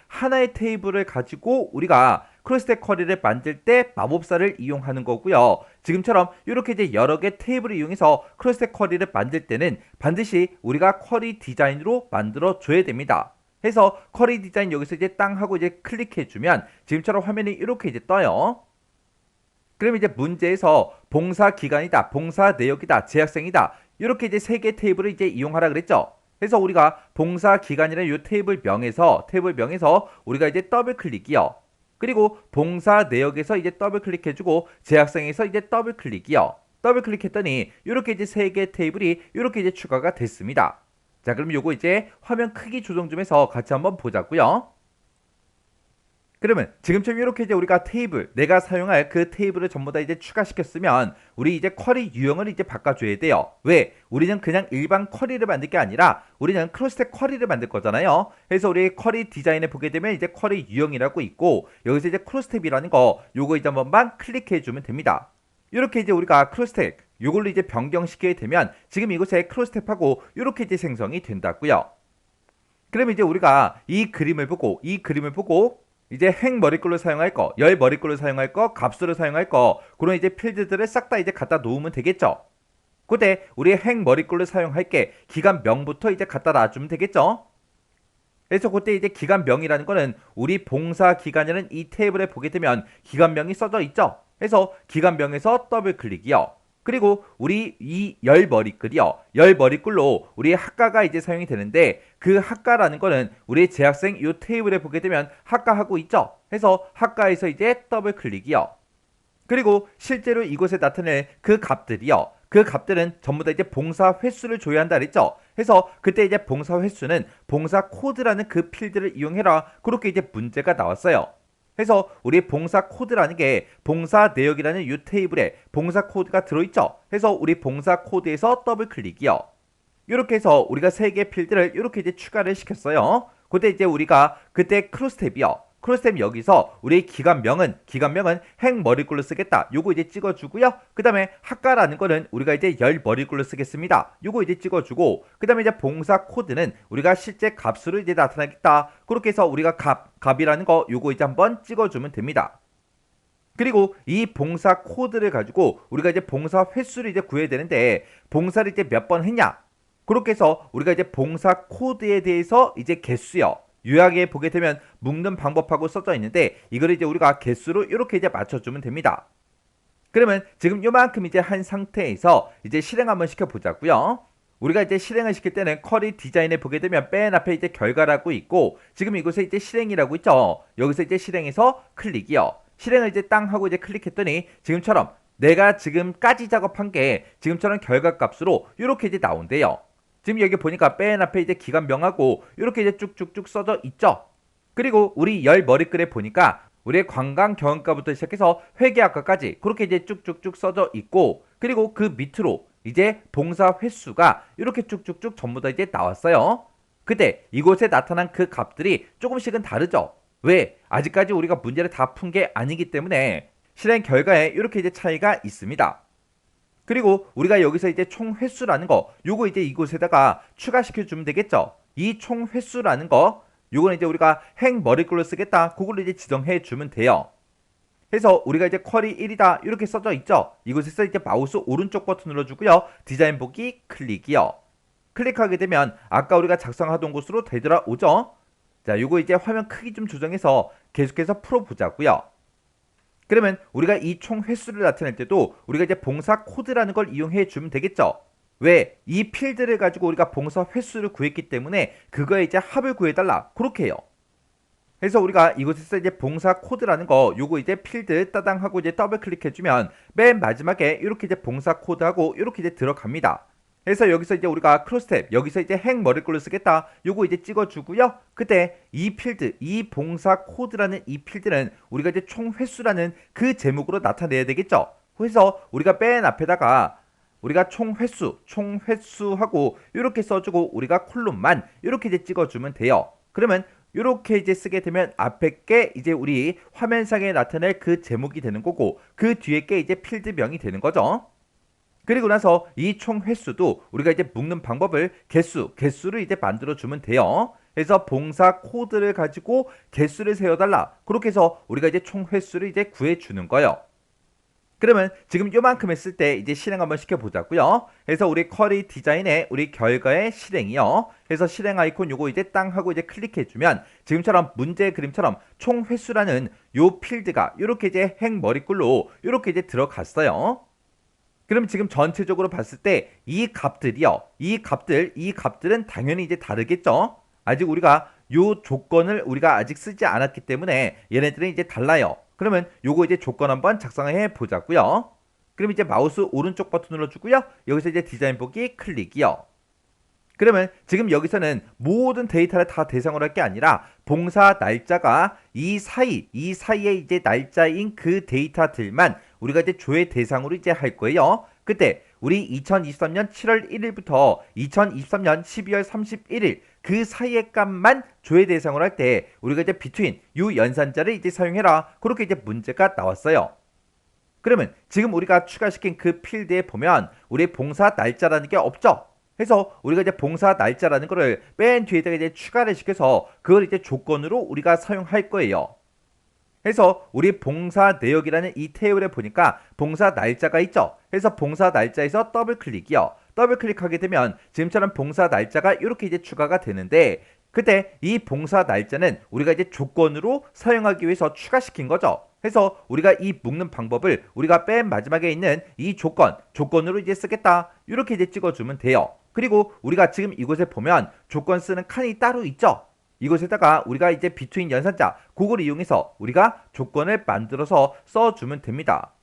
하나의 테이블을 가지고 우리가 크로스텍 쿼리를 만들 때 마법사를 이용하는 거고요. 지금처럼 이렇게 이제 여러 개 테이블을 이용해서 크로스텍 쿼리를 만들 때는 반드시 우리가 쿼리 디자인으로 만들어 줘야 됩니다. 해서 쿼리 디자인 여기서 이제 땅 하고 이제 클릭해 주면 지금처럼 화면이 이렇게 이제 떠요. 그럼 이제 문제에서 봉사 기간이다, 봉사 내역이다, 재학생이다 이렇게 이제 3개 테이블을 이제 이용하라 그랬죠. 그래서 우리가 봉사 기간이라는 이 테이블명에서 우리가 이제 더블 클릭이요. 그리고 봉사 내역에서 이제 더블 클릭해주고 재학생에서 이제 더블 클릭이요. 더블 클릭했더니 이렇게 이제 3개 테이블이 이렇게 이제 추가가 됐습니다. 자, 그럼 요거 이제 화면 크기 조정 좀 해서 같이 한번 보자고요. 그러면 지금처럼 이렇게 이제 우리가 테이블, 내가 사용할 그 테이블을 전부 다 이제 추가시켰으면 우리 이제 쿼리 유형을 이제 바꿔줘야 돼요. 왜? 우리는 그냥 일반 쿼리를 만들 게 아니라 우리는 크로스텍 쿼리를 만들 거잖아요. 그래서 우리 쿼리 디자인에 보게 되면 이제 쿼리 유형이라고 있고 여기서 이제 크로스텝이라는 거 요거 이제 한번만 클릭해 주면 됩니다. 이렇게 이제 우리가 크로스텝 요걸로 이제 변경시키게 되면 지금 이곳에 크로스텝하고 이렇게 이제 생성이 된다고요. 그러면 이제 우리가 이 그림을 보고 이제 행 머리글로 사용할 거, 열 머리글로 사용할 거, 값수로 사용할 거 그런 이제 필드들을 싹 다 이제 갖다 놓으면 되겠죠. 그때 우리 행 머리글로 사용할 게 기간명부터 이제 갖다 놔주면 되겠죠. 그래서 그때 이제 기간명이라는 거는 우리 봉사 기간이라는 이 테이블에 보게 되면 기간명이 써져 있죠. 그래서 기간명에서 더블 클릭이요. 그리고 우리 이 열 머리글이요. 열 머리글로 우리 학과가 이제 사용이 되는데 그 학과라는 거는 우리 재학생 이 테이블에 보게 되면 학과하고 있죠. 그래서 학과에서 이제 더블 클릭이요. 그리고 실제로 이곳에 나타낼 그 값들이요. 그 값들은 전부 다 이제 봉사 횟수를 줘야 한다 그랬죠. 그래서 그때 이제 봉사 횟수는 봉사 코드라는 그 필드를 이용해라. 그렇게 이제 문제가 나왔어요. 그래서 우리 봉사 코드라는 게 봉사 내역이라는 이 테이블에 봉사 코드가 들어있죠. 그래서 우리 봉사 코드에서 더블 클릭이요. 이렇게 해서 우리가 세 개의 필드를 이렇게 이제 추가를 시켰어요. 그때 이제 우리가 그때 크로스텝이요. 크로스텝 여기서 우리 기간명은 행 머리글로 쓰겠다. 요거 이제 찍어주고요. 그 다음에 학과라는 거는 우리가 이제 열 머리글로 쓰겠습니다. 요거 이제 찍어주고 그 다음에 이제 봉사 코드는 우리가 실제 값으로 이제 나타나겠다. 그렇게 해서 우리가 값이라는 거 요거 이제 한번 찍어주면 됩니다. 그리고 이 봉사 코드를 가지고 우리가 이제 봉사 횟수를 이제 구해야 되는데 봉사를 이제 몇 번 했냐? 그렇게 해서 우리가 이제 봉사 코드에 대해서 이제 개수요. 요약에 보게 되면 묶는 방법하고 써져 있는데 이걸 이제 우리가 개수로 이렇게 이제 맞춰주면 됩니다. 그러면 지금 요만큼 이제 한 상태에서 이제 실행 한번 시켜보자고요. 우리가 이제 실행을 시킬 때는 쿼리 디자인에 보게 되면 맨 앞에 이제 결과라고 있고 지금 이곳에 이제 실행이라고 있죠. 여기서 이제 실행해서 클릭이요. 실행을 이제 땅 하고 이제 클릭했더니 지금처럼 내가 지금까지 작업한 게 지금처럼 결과 값으로 이렇게 이제 나온대요. 지금 여기 보니까 맨 앞에 이제 기간명하고 이렇게 이제 쭉쭉쭉 써져 있죠. 그리고 우리 열 머리글에 보니까 우리의 관광 경영과부터 시작해서 회계학과까지 그렇게 이제 쭉쭉쭉 써져 있고 그리고 그 밑으로 이제 봉사 횟수가 이렇게 쭉쭉쭉 전부 다 이제 나왔어요. 그때 이곳에 나타난 그 값들이 조금씩은 다르죠. 왜? 아직까지 우리가 문제를 다 푼 게 아니기 때문에 실행 결과에 이렇게 이제 차이가 있습니다. 그리고 우리가 여기서 이제 총 횟수라는 거 요거 이제 이곳에다가 추가시켜 주면 되겠죠. 이 총 횟수라는 거 요거는 이제 우리가 행 머리글로 쓰겠다. 그걸로 이제 지정해 주면 돼요. 그래서 우리가 이제 쿼리 1이다 이렇게 써져 있죠. 이곳에서 이제 마우스 오른쪽 버튼 눌러주고요. 디자인 보기 클릭이요. 클릭하게 되면 아까 우리가 작성하던 곳으로 되돌아오죠. 자, 요거 이제 화면 크기 좀 조정해서 계속해서 풀어보자고요. 그러면 우리가 이 총 횟수를 나타낼 때도 우리가 이제 봉사 코드라는 걸 이용해 주면 되겠죠. 왜? 이 필드를 가지고 우리가 봉사 횟수를 구했기 때문에 그거에 이제 합을 구해달라. 그렇게 해요. 그래서 우리가 이곳에서 이제 봉사 코드라는 거 요거 이제 필드 따당 하고 이제 더블 클릭해주면 맨 마지막에 이렇게 이제 봉사 코드하고 이렇게 이제 들어갑니다. 그래서 여기서 이제 우리가 크로스텝 여기서 이제 행 머리글로 쓰겠다 요거 이제 찍어주고요. 그때 이 필드 이 봉사 코드라는 이 필드는 우리가 이제 총 횟수라는 그 제목으로 나타내야 되겠죠. 그래서 우리가 맨 앞에다가 우리가 총 횟수하고 이렇게 써주고 우리가 콜론만 이렇게 이제 찍어주면 돼요. 그러면 이렇게 이제 쓰게 되면 앞에 게 이제 우리 화면상에 나타낼 그 제목이 되는 거고 그 뒤에 게 이제 필드명이 되는 거죠. 그리고 나서 이 총 횟수도 우리가 이제 묶는 방법을 개수를 이제 만들어 주면 돼요. 그래서 봉사 코드를 가지고 개수를 세워달라. 그렇게 해서 우리가 이제 총 횟수를 이제 구해 주는 거예요. 그러면 지금 요만큼 했을 때 이제 실행 한번 시켜보자고요. 그래서 우리 쿼리 디자인에 우리 결과의 실행이요. 그래서 실행 아이콘 요거 이제 땅 하고 이제 클릭해주면 지금처럼 문제 그림처럼 총 횟수라는 요 필드가 이렇게 이제 행 머리글로 이렇게 이제 들어갔어요. 그럼 지금 전체적으로 봤을 때 이 값들이요. 이 값들은 당연히 이제 다르겠죠. 아직 우리가 요 조건을 우리가 아직 쓰지 않았기 때문에 얘네들은 이제 달라요. 그러면 요거 이제 조건 한번 작성해 보자고요. 그럼 이제 마우스 오른쪽 버튼 눌러주고요. 여기서 이제 디자인 보기 클릭이요. 그러면 지금 여기서는 모든 데이터를 다 대상으로 할 게 아니라 봉사 날짜가 이 사이에 이제 날짜인 그 데이터들만 우리가 이제 조회 대상으로 이제 할 거예요. 그때 우리 2023년 7월 1일부터 2023년 12월 31일 그 사이의 값만 조회 대상으로 할 때 우리가 이제 between 요 연산자를 이제 사용해라. 그렇게 이제 문제가 나왔어요. 그러면 지금 우리가 추가시킨 그 필드에 보면 우리 봉사 날짜라는 게 없죠. 해서 우리가 이제 봉사 날짜라는 거를 맨 뒤에다가 이제 추가를 시켜서 그걸 이제 조건으로 우리가 사용할 거예요. 해서 우리 봉사 내역이라는 이 테이블에 보니까 봉사 날짜가 있죠. 해서 봉사 날짜에서 더블 클릭이요. 더블 클릭하게 되면 지금처럼 봉사 날짜가 이렇게 이제 추가가 되는데 그때 이 봉사 날짜는 우리가 이제 조건으로 사용하기 위해서 추가시킨 거죠. 해서 우리가 이 묶는 방법을 우리가 맨 마지막에 있는 이 조건으로 이제 쓰겠다. 이렇게 이제 찍어주면 돼요. 그리고 우리가 지금 이곳에 보면 조건 쓰는 칸이 따로 있죠. 이곳에다가 우리가 이제 between 연산자 그걸 이용해서 우리가 조건을 만들어서 써주면 됩니다.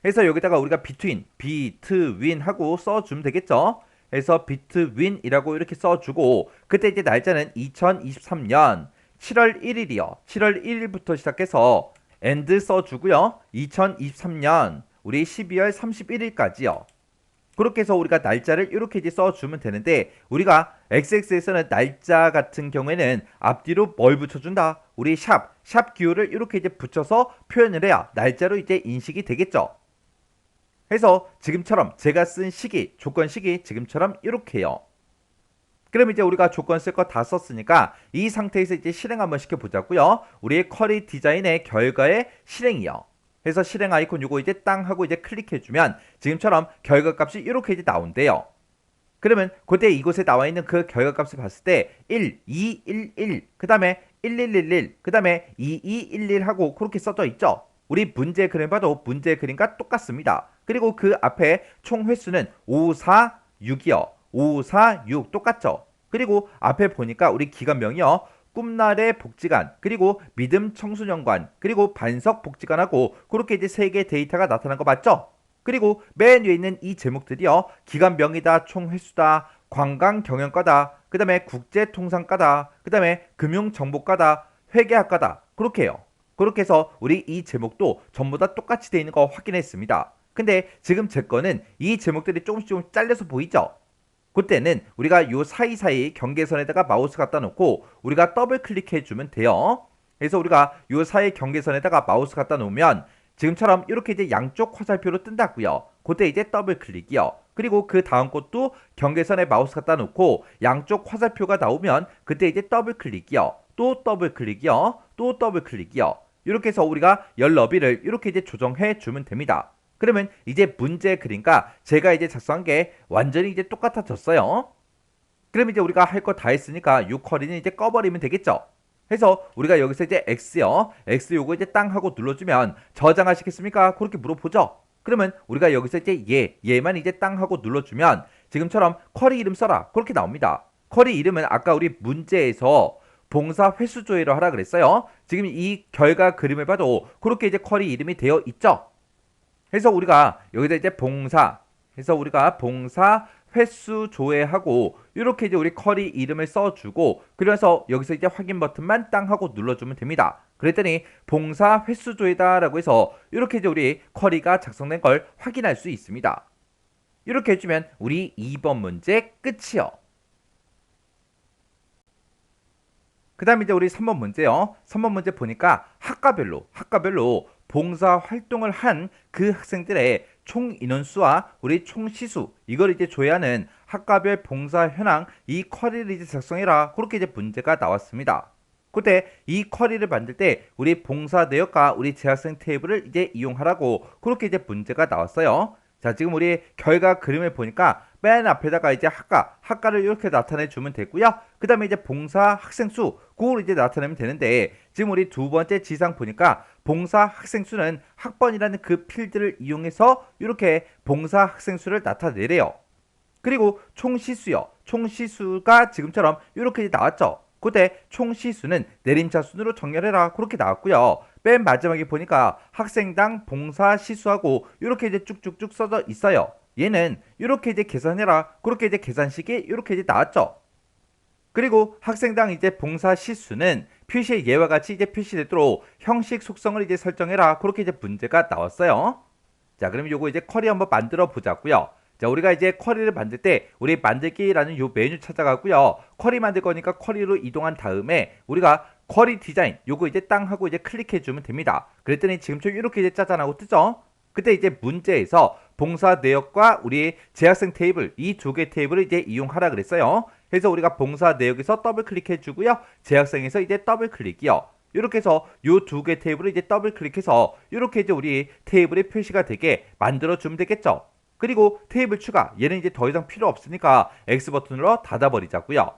그래서 여기다가 우리가 between 하고 써주면 되겠죠. 그래서 between이라고 이렇게 써주고 그때 이제 날짜는 2023년 7월 1일이요. 7월 1일부터 시작해서 and 써주고요. 2023년 우리 12월 31일까지요. 그렇게 해서 우리가 날짜를 이렇게 이제 써주면 되는데 우리가 XX에서는 날짜 같은 경우에는 앞뒤로 뭘 붙여준다? 우리 샵 기호를 이렇게 이제 붙여서 표현을 해야 날짜로 이제 인식이 되겠죠. 해서 지금처럼 제가 쓴 시기, 조건 시기 지금처럼 이렇게요. 그럼 이제 우리가 조건 쓸 거 다 썼으니까 이 상태에서 이제 실행 한번 시켜보자고요. 우리의 쿼리 디자인의 결과의 실행이요. 그래서 실행 아이콘 요거 이제 땅 하고 이제 클릭해주면 지금처럼 결과값이 이렇게 이제 나온대요. 그러면 그때 이곳에 나와 있는 그 결과값을 봤을 때 1, 2, 1, 1, 그 다음에 1111, 그 다음에 2211 하고 그렇게 써져 있죠. 우리 문제 그림 봐도 문제 그림과 똑같습니다. 그리고 그 앞에 총 횟수는 546이요. 546 똑같죠. 그리고 앞에 보니까 우리 기관명이요. 꿈날의 복지관, 그리고 믿음 청소년관, 그리고 반석 복지관하고 그렇게 이제 세 개의 데이터가 나타난 거 맞죠? 그리고 맨 위에 있는 이 제목들이요. 기관명이다, 총 횟수다, 관광 경영과다, 그 다음에 국제통상과다, 그 다음에 금융정보과다, 회계학과다. 그렇게 해요. 그렇게 해서 우리 이 제목도 전부 다 똑같이 되어 있는 거 확인했습니다. 근데 지금 제 거는 이 제목들이 조금씩 잘려서 보이죠? 그때는 우리가 요 사이사이 경계선에다가 마우스 갖다 놓고 우리가 더블 클릭해 주면 돼요. 그래서 우리가 요 사이 경계선에다가 마우스 갖다 놓으면 지금처럼 이렇게 이제 양쪽 화살표로 뜬다고요. 그때 이제 더블 클릭이요. 그리고 그 다음 것도 경계선에 마우스 갖다 놓고 양쪽 화살표가 나오면 그때 이제 더블 클릭이요. 또 더블 클릭이요. 또 더블 클릭이요. 이렇게 해서 우리가 열 너비를 이렇게 이제 조정해 주면 됩니다. 그러면 이제 문제 그림과 제가 이제 작성한 게 완전히 이제 똑같아졌어요. 그럼 이제 우리가 할 거 다 했으니까 이 쿼리는 이제 꺼버리면 되겠죠. 해서 우리가 여기서 이제 X요. X 요거 이제 땅 하고 눌러주면 저장하시겠습니까? 그렇게 물어보죠. 그러면 우리가 여기서 이제 얘만 이제 땅 하고 눌러주면 지금처럼 쿼리 이름 써라. 그렇게 나옵니다. 쿼리 이름은 아까 우리 문제에서 봉사 횟수 조회를 하라 그랬어요. 지금 이 결과 그림을 봐도 그렇게 이제 쿼리 이름이 되어 있죠. 해서 우리가 여기다 이제 봉사 횟수 조회하고 이렇게 이제 우리 쿼리 이름을 써주고 그래서 여기서 이제 확인 버튼만 땅 하고 눌러주면 됩니다. 그랬더니 봉사 횟수 조회다라고 해서 이렇게 이제 우리 쿼리가 작성된 걸 확인할 수 있습니다. 이렇게 해주면 우리 2번 문제 끝이요. 그 다음에 이제 우리 3번 문제요. 3번 문제 보니까 학과별로 봉사 활동을 한 그 학생들의 총 인원수와 우리 총 시수 이걸 이제 조회하는 학과별 봉사 현황 이 쿼리를 이제 작성해라. 그렇게 이제 문제가 나왔습니다. 그때 이 쿼리를 만들 때 우리 봉사 내역과 우리 재학생 테이블을 이제 이용하라고 그렇게 이제 문제가 나왔어요. 자, 지금 우리 결과 그림을 보니까 맨 앞에다가 이제 학과를 이렇게 나타내 주면 되고요. 그 다음에 이제 봉사 학생 수, 그걸 이제 나타내면 되는데, 지금 우리 두 번째 지상 보니까 봉사 학생 수는 학번이라는 그 필드를 이용해서 이렇게 봉사 학생 수를 나타내래요. 그리고 총 시수요. 총 시수가 지금처럼 이렇게 나왔죠. 그때 총 시수는 내림차 순으로 정렬해라. 그렇게 나왔고요. 맨 마지막에 보니까 학생당 봉사 시수하고 이렇게 이제 쭉쭉쭉 써져 있어요. 얘는 이렇게 이제 계산해라. 그렇게 이제 계산식이 이렇게 이제 나왔죠. 그리고 학생당 이제 봉사 시수는 표시의 예와 같이 이제 표시되도록 형식 속성을 이제 설정해라. 그렇게 이제 문제가 나왔어요. 자, 그럼 요거 이제 쿼리 한번 만들어 보자고요. 자, 우리가 이제 쿼리를 만들 때 우리 만들기라는 요 메뉴 찾아가고요. 쿼리 만들 거니까 쿼리로 이동한 다음에 우리가 쿼리 디자인 요거 이제 땅 하고 이제 클릭해 주면 됩니다. 그랬더니 지금처럼 이렇게 이제 짜잔하고 뜨죠. 그때 이제 문제에서 봉사 내역과 우리 재학생 테이블 이 두 개 테이블을 이제 이용하라 그랬어요. 그래서 우리가 봉사 내역에서 더블 클릭해 주고요. 재학생에서 이제 더블 클릭이요. 이렇게 해서 요 두 개 테이블을 이제 더블 클릭해서 이렇게 이제 우리 테이블에 표시가 되게 만들어 주면 되겠죠. 그리고 테이블 추가 얘는 이제 더 이상 필요 없으니까 X 버튼으로 닫아 버리자고요.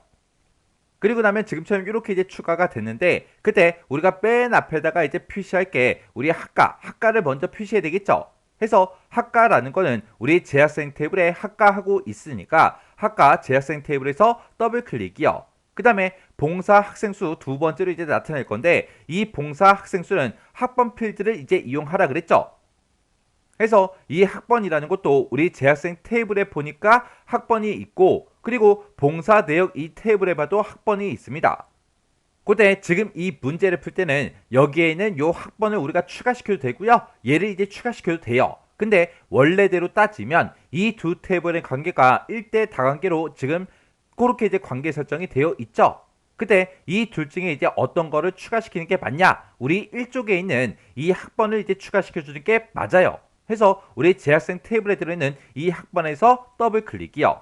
그리고 나면 지금처럼 이렇게 이제 추가가 됐는데 그때 우리가 맨 앞에다가 이제 표시할 게 우리 학과를 먼저 표시해야 되겠죠. 해서 학과라는 거는 우리 재학생 테이블에 학과하고 있으니까 학과 재학생 테이블에서 더블 클릭이요. 그 다음에 봉사 학생수 두 번째로 이제 나타낼 건데 이 봉사 학생수는 학번 필드를 이제 이용하라 그랬죠. 그래서 이 학번이라는 것도 우리 재학생 테이블에 보니까 학번이 있고 그리고 봉사 내역 이 테이블에 봐도 학번이 있습니다. 그때 지금 이 문제를 풀 때는 여기에는 요 학번을 우리가 추가시켜도 되고요. 얘를 이제 추가시켜도 돼요. 근데 원래대로 따지면 이 두 테이블의 관계가 1대 다관계로 지금 그렇게 이제 관계 설정이 되어 있죠. 그때 이 둘 중에 이제 어떤 거를 추가시키는 게 맞냐? 우리 1쪽에 있는 이 학번을 이제 추가시켜 주는 게 맞아요. 해서 우리 재학생 테이블에 들어있는 이 학번에서 더블 클릭이요.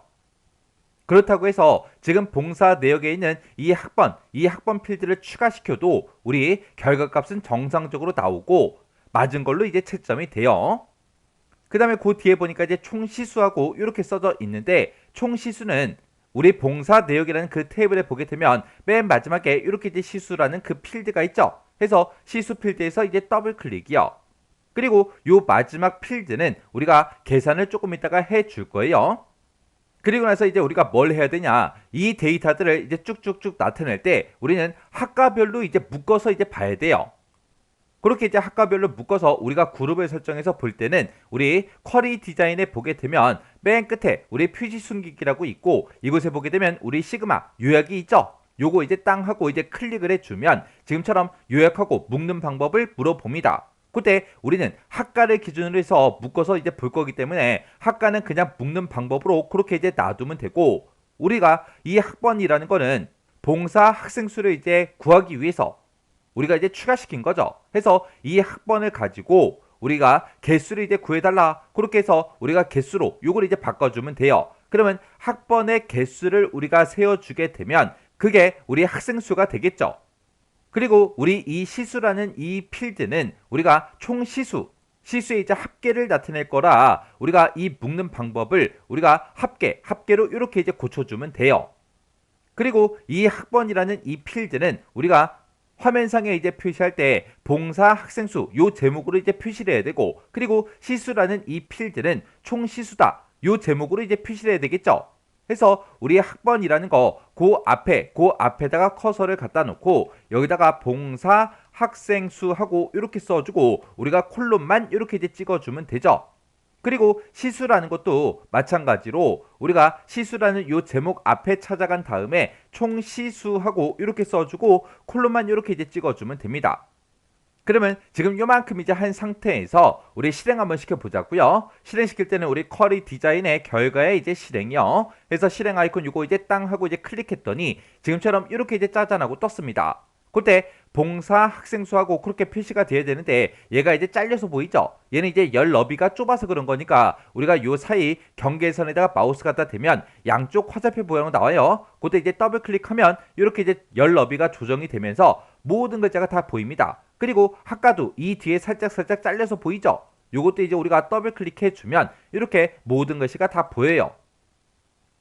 그렇다고 해서 지금 봉사 내역에 있는 이 학번 필드를 추가시켜도 우리 결과값은 정상적으로 나오고 맞은 걸로 이제 채점이 돼요. 그 다음에 그 뒤에 보니까 이제 총시수하고 이렇게 써져 있는데 총시수는 우리 봉사 내역이라는 그 테이블에 보게 되면 맨 마지막에 이렇게 이제 시수라는 그 필드가 있죠. 해서 시수 필드에서 이제 더블 클릭이요. 그리고 요 마지막 필드는 우리가 계산을 조금 이따가 해줄 거예요. 그리고 나서 이제 우리가 뭘 해야 되냐? 이 데이터들을 이제 쭉쭉쭉 나타낼 때 우리는 학과별로 이제 묶어서 이제 봐야 돼요. 그렇게 이제 학과별로 묶어서 우리가 그룹을 설정해서 볼 때는 우리 쿼리 디자인에 보게 되면 맨 끝에 우리 표시 숨기기라고 있고 이곳에 보게 되면 우리 시그마 요약이 있죠. 요거 이제 땅 하고 이제 클릭을 해주면 지금처럼 요약하고 묶는 방법을 물어봅니다. 그때 우리는 학과를 기준으로 해서 묶어서 이제 볼 거기 때문에 학과는 그냥 묶는 방법으로 그렇게 이제 놔두면 되고 우리가 이 학번이라는 거는 봉사 학생 수를 이제 구하기 위해서 우리가 이제 추가시킨 거죠. 해서 이 학번을 가지고 우리가 개수를 이제 구해달라. 그렇게 해서 우리가 개수로 요걸 이제 바꿔주면 돼요. 그러면 학번의 개수를 우리가 세워주게 되면 그게 우리 학생 수가 되겠죠. 그리고 우리 이 시수라는 이 필드는 우리가 총 시수의 이제 합계를 나타낼 거라 우리가 이 묶는 방법을 우리가 합계로 이렇게 이제 고쳐주면 돼요. 그리고 이 학번이라는 이 필드는 우리가 화면상에 이제 표시할 때 봉사 학생수 요 제목으로 이제 표시를 해야 되고 그리고 시수라는 이 필드는 총 시수다 요 제목으로 이제 표시를 해야 되겠죠. 해서 우리 학번이라는 거 그 앞에다가 커서를 갖다 놓고 여기다가 봉사 학생수 하고 이렇게 써주고 우리가 콜론만 이렇게 이제 찍어주면 되죠. 그리고 시수라는 것도 마찬가지로 우리가 시수라는 요 제목 앞에 찾아간 다음에 총 시수하고 이렇게 써주고 콜론만 이렇게 이제 찍어주면 됩니다. 그러면 지금 요만큼 이제 한 상태에서 우리 실행 한번 시켜보자고요. 실행시킬 때는 우리 쿼리 디자인의 결과에 이제 실행이요. 그래서 실행 아이콘 요거 이제 땅 하고 이제 클릭했더니 지금처럼 이렇게 이제 짜잔하고 떴습니다. 그때 봉사 학생수하고 그렇게 표시가 돼야 되는데 얘가 이제 잘려서 보이죠? 얘는 이제 열 너비가 좁아서 그런 거니까 우리가 요 사이 경계선에다가 마우스 갖다 대면 양쪽 화살표 모양으로 나와요. 그때 이제 더블 클릭하면 이렇게 이제 열 너비가 조정이 되면서 모든 글자가 다 보입니다. 그리고 학과도 이 뒤에 살짝 잘려서 보이죠? 요것도 이제 우리가 더블 클릭해 주면 이렇게 모든 글씨가 다 보여요.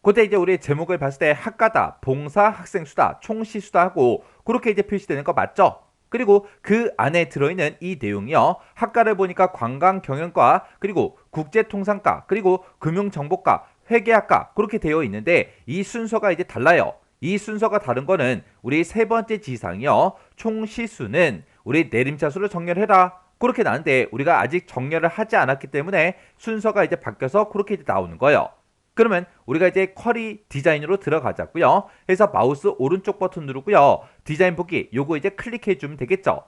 그때 이제 우리 제목을 봤을 때 학과다, 봉사 학생수다, 총시수다 하고 그렇게 이제 표시되는 거 맞죠? 그리고 그 안에 들어있는 이 내용이요. 학과를 보니까 관광경영과 그리고 국제통상과 그리고 금융정보과 회계학과 그렇게 되어 있는데 이 순서가 이제 달라요. 이 순서가 다른 거는 우리 세 번째 지상이요. 총시수는 우리 내림차수를 정렬해라. 그렇게 나는데 우리가 아직 정렬을 하지 않았기 때문에 순서가 이제 바뀌어서 그렇게 이제 나오는 거예요. 그러면 우리가 이제 쿼리 디자인으로 들어가자고요. 해서 마우스 오른쪽 버튼 누르고요. 디자인 보기 요거 이제 클릭해 주면 되겠죠.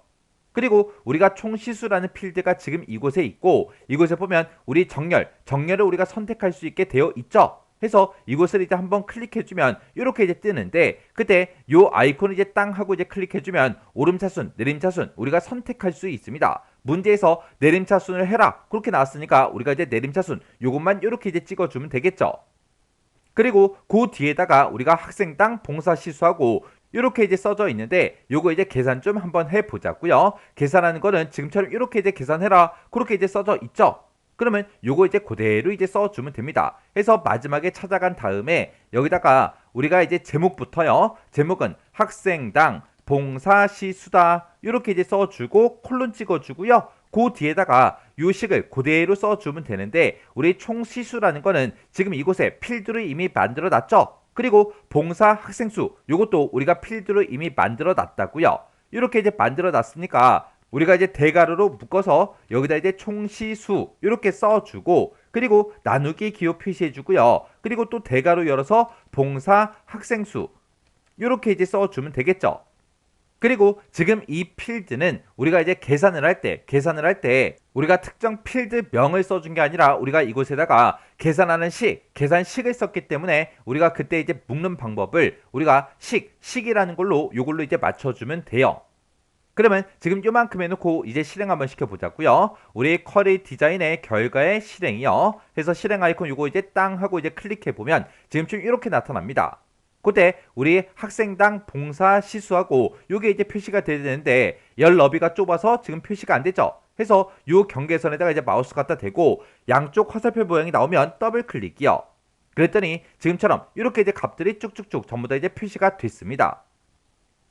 그리고 우리가 총시수라는 필드가 지금 이곳에 있고 이곳에 보면 우리 정렬을 우리가 선택할 수 있게 되어 있죠. 해서 이곳을 이제 한번 클릭해주면 이렇게 이제 뜨는데 그때 요 아이콘을 이제 땅 하고 이제 클릭해주면 오름차순, 내림차순 우리가 선택할 수 있습니다. 문제에서 내림차순을 해라 그렇게 나왔으니까 우리가 이제 내림차순 요것만 이렇게 이제 찍어주면 되겠죠. 그리고 그 뒤에다가 우리가 학생당 봉사시수하고 이렇게 이제 써져 있는데 요거 이제 계산 좀 한번 해보자고요. 계산하는 거는 지금처럼 이렇게 이제 계산해라 그렇게 이제 써져 있죠. 그러면 요거 이제 그대로 이제 써주면 됩니다. 해서 마지막에 찾아간 다음에 여기다가 우리가 이제 제목부터요. 제목은 학생당 봉사시수다 이렇게 이제 써주고 콜론 찍어주고요. 그 뒤에다가 요식을 그대로 써주면 되는데 우리 총시수라는 거는 지금 이곳에 필드를 이미 만들어 놨죠. 그리고 봉사 학생수 요것도 우리가 필드로 이미 만들어 놨다고요. 이렇게 이제 만들어 놨으니까 우리가 이제 대괄호로 묶어서 여기다 이제 총시수 이렇게 써주고 그리고 나누기 기호 표시해주고요. 그리고 또 대괄호 열어서 봉사 학생수 이렇게 이제 써주면 되겠죠. 그리고 지금 이 필드는 우리가 이제 계산을 할 때 우리가 특정 필드명을 써준 게 아니라 우리가 이곳에다가 계산하는 계산식을 썼기 때문에 우리가 그때 이제 묶는 방법을 우리가 식이라는 걸로 요걸로 이제 맞춰주면 돼요. 그러면 지금 요만큼 해놓고 이제 실행 한번 시켜보자고요. 우리 쿼리 디자인의 결과의 실행이요. 해서 실행 아이콘 요거 이제 땅 하고 이제 클릭해보면 지금쯤 이렇게 나타납니다. 그때 우리 학생당 봉사 시수하고 요게 이제 표시가 돼야 되는데 열 너비가 좁아서 지금 표시가 안 되죠. 해서 요 경계선에다가 이제 마우스 갖다 대고 양쪽 화살표 모양이 나오면 더블 클릭이요. 그랬더니 지금처럼 이렇게 이제 값들이 쭉쭉쭉 전부 다 이제 표시가 됐습니다.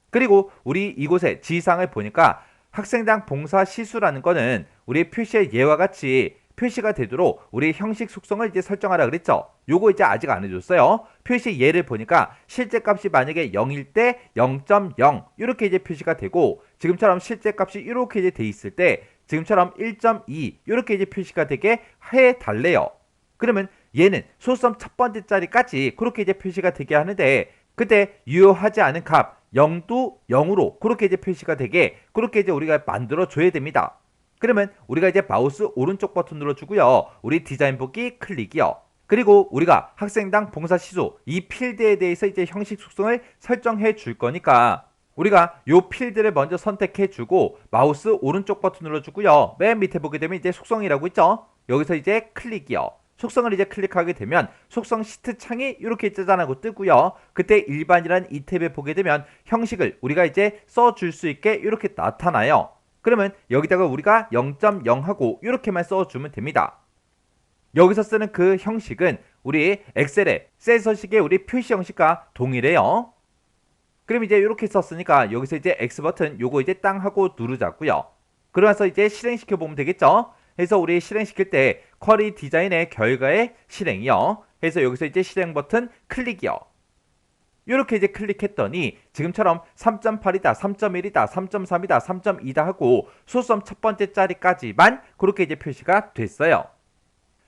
그리고 우리 이곳에 지시사항을 보니까 학생당 봉사 시수라는 거는 우리 표시의 예와 같이 표시가 되도록 우리 형식 속성을 이제 설정하라 그랬죠. 요거 이제 아직 안 해줬어요. 표시 예를 보니까 실제 값이 만약에 0일 때 0.0 이렇게 이제 표시가 되고 지금처럼 실제 값이 이렇게 이제 돼 있을 때 지금처럼 1.2 이렇게 이제 표시가 되게 해달래요. 그러면 얘는 소수점 첫 번째 자리까지 그렇게 이제 표시가 되게 하는데 그때 유효하지 않은 값 0도 0으로 그렇게 이제 표시가 되게 그렇게 이제 우리가 만들어 줘야 됩니다. 그러면 우리가 이제 마우스 오른쪽 버튼 눌러주고요. 우리 디자인 보기 클릭이요. 그리고 우리가 학생당 봉사시수 이 필드에 대해서 이제 형식 속성을 설정해 줄 거니까 우리가 요 필드를 먼저 선택해 주고 마우스 오른쪽 버튼 눌러주고요. 맨 밑에 보게 되면 이제 속성이라고 있죠. 여기서 이제 클릭이요. 속성을 이제 클릭하게 되면 속성 시트 창이 이렇게 짜잔하고 뜨고요. 그때 일반이란 이 탭에 보게 되면 형식을 우리가 이제 써줄 수 있게 이렇게 나타나요. 그러면 여기다가 우리가 0.0 하고 이렇게만 써주면 됩니다. 여기서 쓰는 그 형식은 우리 엑셀의 셀 서식의 우리 표시 형식과 동일해요. 그럼 이제 이렇게 썼으니까 여기서 이제 X 버튼 요거 이제 땅 하고 누르자고요. 그러면서 이제 실행시켜 보면 되겠죠. 해서 우리 실행시킬 때 쿼리 디자인의 결과의 실행이요. 해서 여기서 이제 실행 버튼 클릭이요. 이렇게 이제 클릭했더니 지금처럼 3.8이다, 3.1이다, 3.3이다, 3.2다 하고 소수점 첫 번째 자리까지만 그렇게 이제 표시가 됐어요.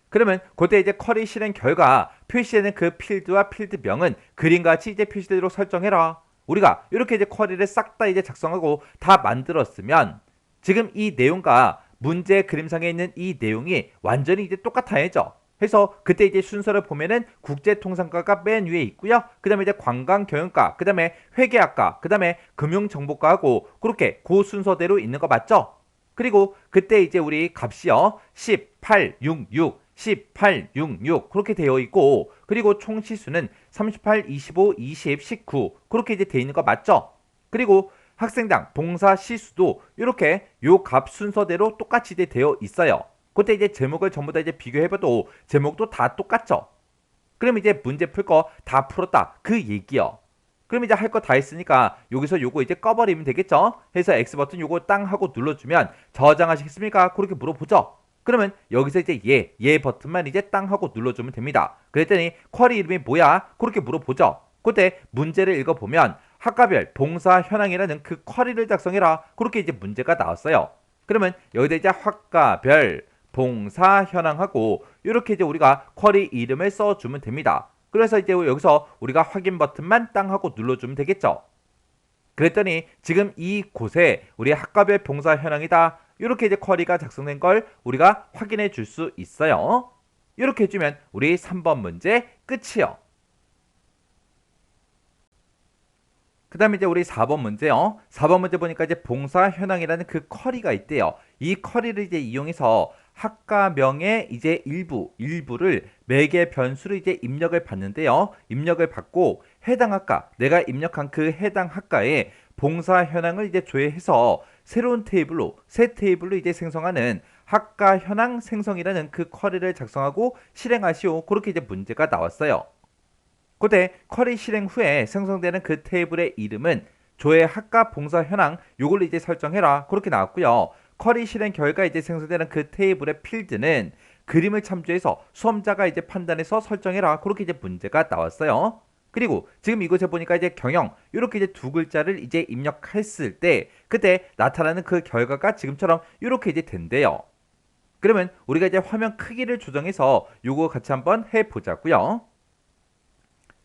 그러면 그때 이제 쿼리 실행 결과 표시되는 그 필드와 필드명은 그림같이 이제 표시되도록 설정해라. 우리가 이렇게 이제 쿼리를 싹 다 이제 작성하고 다 만들었으면 지금 이 내용과 문제 그림상에 있는 이 내용이 완전히 이제 똑같아야죠. 해서 그때 이제 순서를 보면은 국제통상과가 맨 위에 있고요. 그 다음에 이제 관광경영과, 그 다음에 회계학과, 그 다음에 금융정보과하고 그렇게 그 순서대로 있는 거 맞죠? 그리고 그때 이제 우리 값이요. 1866, 1866 그렇게 되어 있고 그리고 총 시수는 38, 25, 20, 19 그렇게 이제 되어 있는 거 맞죠? 그리고 학생당 봉사 시수도 이렇게 요 값 순서대로 똑같이 되어 있어요. 그때 이제 제목을 전부 다 이제 비교해봐도 제목도 다 똑같죠. 그럼 이제 문제 풀 거 다 풀었다 그 얘기요. 그럼 이제 할 거 다 했으니까 여기서 요거 이제 꺼버리면 되겠죠. 해서 X 버튼 요거 땅 하고 눌러주면 저장하시겠습니까? 그렇게 물어보죠. 그러면 여기서 이제 얘 버튼만 이제 땅 하고 눌러주면 됩니다. 그랬더니 쿼리 이름이 뭐야? 그렇게 물어보죠. 그때 문제를 읽어보면 학과별 봉사 현황이라는 그 쿼리를 작성해라. 그렇게 이제 문제가 나왔어요. 그러면 여기다 이제 학과별 봉사 현황하고 이렇게 이제 우리가 쿼리 이름을 써주면 됩니다. 그래서 이제 여기서 우리가 확인 버튼만 땅 하고 눌러주면 되겠죠. 그랬더니 지금 이곳에 우리 학과별 봉사 현황이다. 이렇게 이제 쿼리가 작성된 걸 우리가 확인해 줄 수 있어요. 이렇게 해주면 우리 3번 문제 끝이요. 그 다음에 이제 우리 4번 문제요. 4번 문제 보니까 이제 봉사 현황이라는 그 쿼리가 있대요. 이 쿼리를 이제 이용해서 학과명의 이제 일부를 매개 변수로 이제 입력을 받는데요. 입력을 받고 해당 학과, 내가 입력한 그 해당 학과에 봉사 현황을 이제 조회해서 새로운 테이블로, 새 테이블로 이제 생성하는 학과 현황 생성이라는 그 쿼리를 작성하고 실행하시오. 그렇게 이제 문제가 나왔어요. 그때 쿼리 실행 후에 생성되는 그 테이블의 이름은 조회 학과 봉사 현황 요걸로 이제 설정해라. 그렇게 나왔고요. 쿼리 실행 결과 이제 생성되는 그 테이블의 필드는 그림을 참조해서 수험자가 이제 판단해서 설정해라. 그렇게 이제 문제가 나왔어요. 그리고 지금 이곳에 보니까 이제 경영 이렇게 이제 두 글자를 이제 입력했을 때 그때 나타나는 그 결과가 지금처럼 이렇게 이제 된대요. 그러면 우리가 이제 화면 크기를 조정해서 요거 같이 한번 해 보자고요.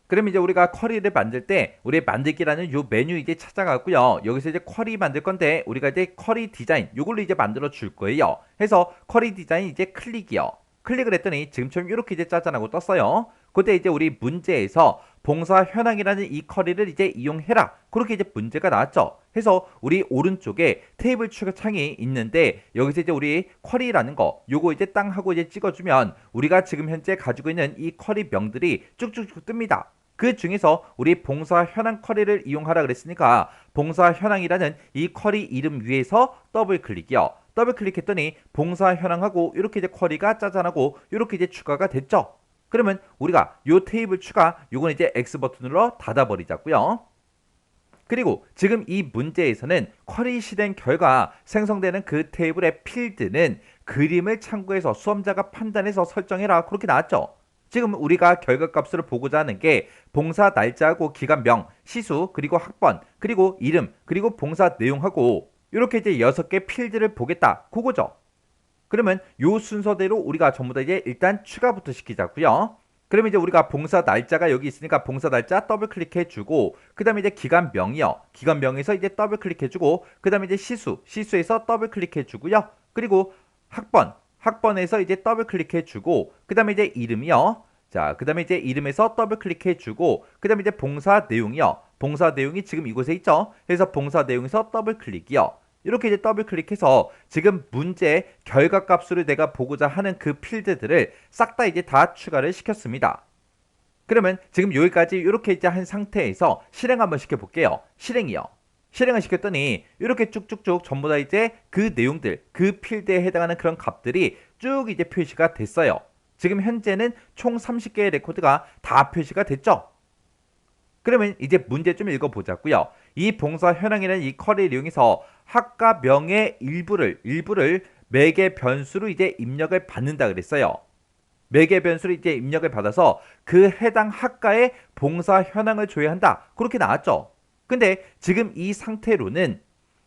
그럼 이제 우리가 쿼리를 만들 때 우리 만들기라는 요 메뉴 이제 찾아가고요. 여기서 이제 쿼리 만들 건데 우리가 이제 쿼리 디자인 요걸로 이제 만들어 줄 거예요. 해서 쿼리 디자인 이제 클릭이요. 클릭을 했더니 지금처럼 이렇게 이제 짜잔하고 떴어요. 그때 이제 우리 문제에서 봉사 현황이라는 이 쿼리를 이제 이용해라. 그렇게 이제 문제가 나왔죠. 해서 우리 오른쪽에 테이블 추가 창이 있는데 여기서 이제 우리 쿼리라는 거 요거 이제 땅 하고 이제 찍어주면 우리가 지금 현재 가지고 있는 이 쿼리 명들이 쭉쭉쭉 뜹니다. 그 중에서 우리 봉사 현황 쿼리를 이용하라 그랬으니까 봉사 현황이라는 이 쿼리 이름 위에서 더블 클릭이요. 더블 클릭했더니 봉사 현황하고 이렇게 이제 쿼리가 짜잔하고 이렇게 이제 추가가 됐죠. 그러면 우리가 요 테이블 추가 요건 이제 X 버튼으로 닫아버리자고요. 그리고 지금 이 문제에서는 쿼리 실행 결과 생성되는 그 테이블의 필드는 그림을 참고해서 수험자가 판단해서 설정해라. 그렇게 나왔죠. 지금 우리가 결과값을 보고자 하는 게 봉사 날짜하고 기간명, 시수, 그리고 학번, 그리고 이름, 그리고 봉사 내용하고 이렇게 이제 6개 필드를 보겠다. 그거죠. 그러면 요 순서대로 우리가 전부 다 이제 일단 추가부터 시키자고요. 그러면 이제 우리가 봉사 날짜가 여기 있으니까 봉사 날짜 더블 클릭해 주고 그다음에 이제 기간명이요. 기간명에서 이제 더블 클릭해 주고 그다음에 이제 시수에서 더블 클릭해 주고요. 그리고 학번에서 이제 더블 클릭해 주고 그다음에 이제 이름이요. 자, 그다음에 이제 이름에서 더블 클릭해 주고 그다음에 이제 봉사 내용이요. 봉사 내용이 지금 이곳에 있죠. 그래서 봉사 내용에서 더블 클릭이요. 이렇게 이제 더블 클릭해서 지금 문제 결과 값으로 내가 보고자 하는 그 필드들을 싹 다 이제 다 추가를 시켰습니다. 그러면 지금 여기까지 이렇게 이제 한 상태에서 실행 한번 시켜볼게요. 실행이요. 실행을 시켰더니 이렇게 쭉쭉쭉 전부 다 이제 그 내용들, 그 필드에 해당하는 그런 값들이 쭉 이제 표시가 됐어요. 지금 현재는 총 30개의 레코드가 다 표시가 됐죠. 그러면 이제 문제 좀 읽어보자고요. 이 봉사 현황이라는 이 쿼리를 이용해서 학과명의 일부를 매개 변수로 이제 입력을 받는다 그랬어요. 매개 변수로 이제 입력을 받아서 그 해당 학과의 봉사 현황을 조회한다. 그렇게 나왔죠. 근데 지금 이 상태로는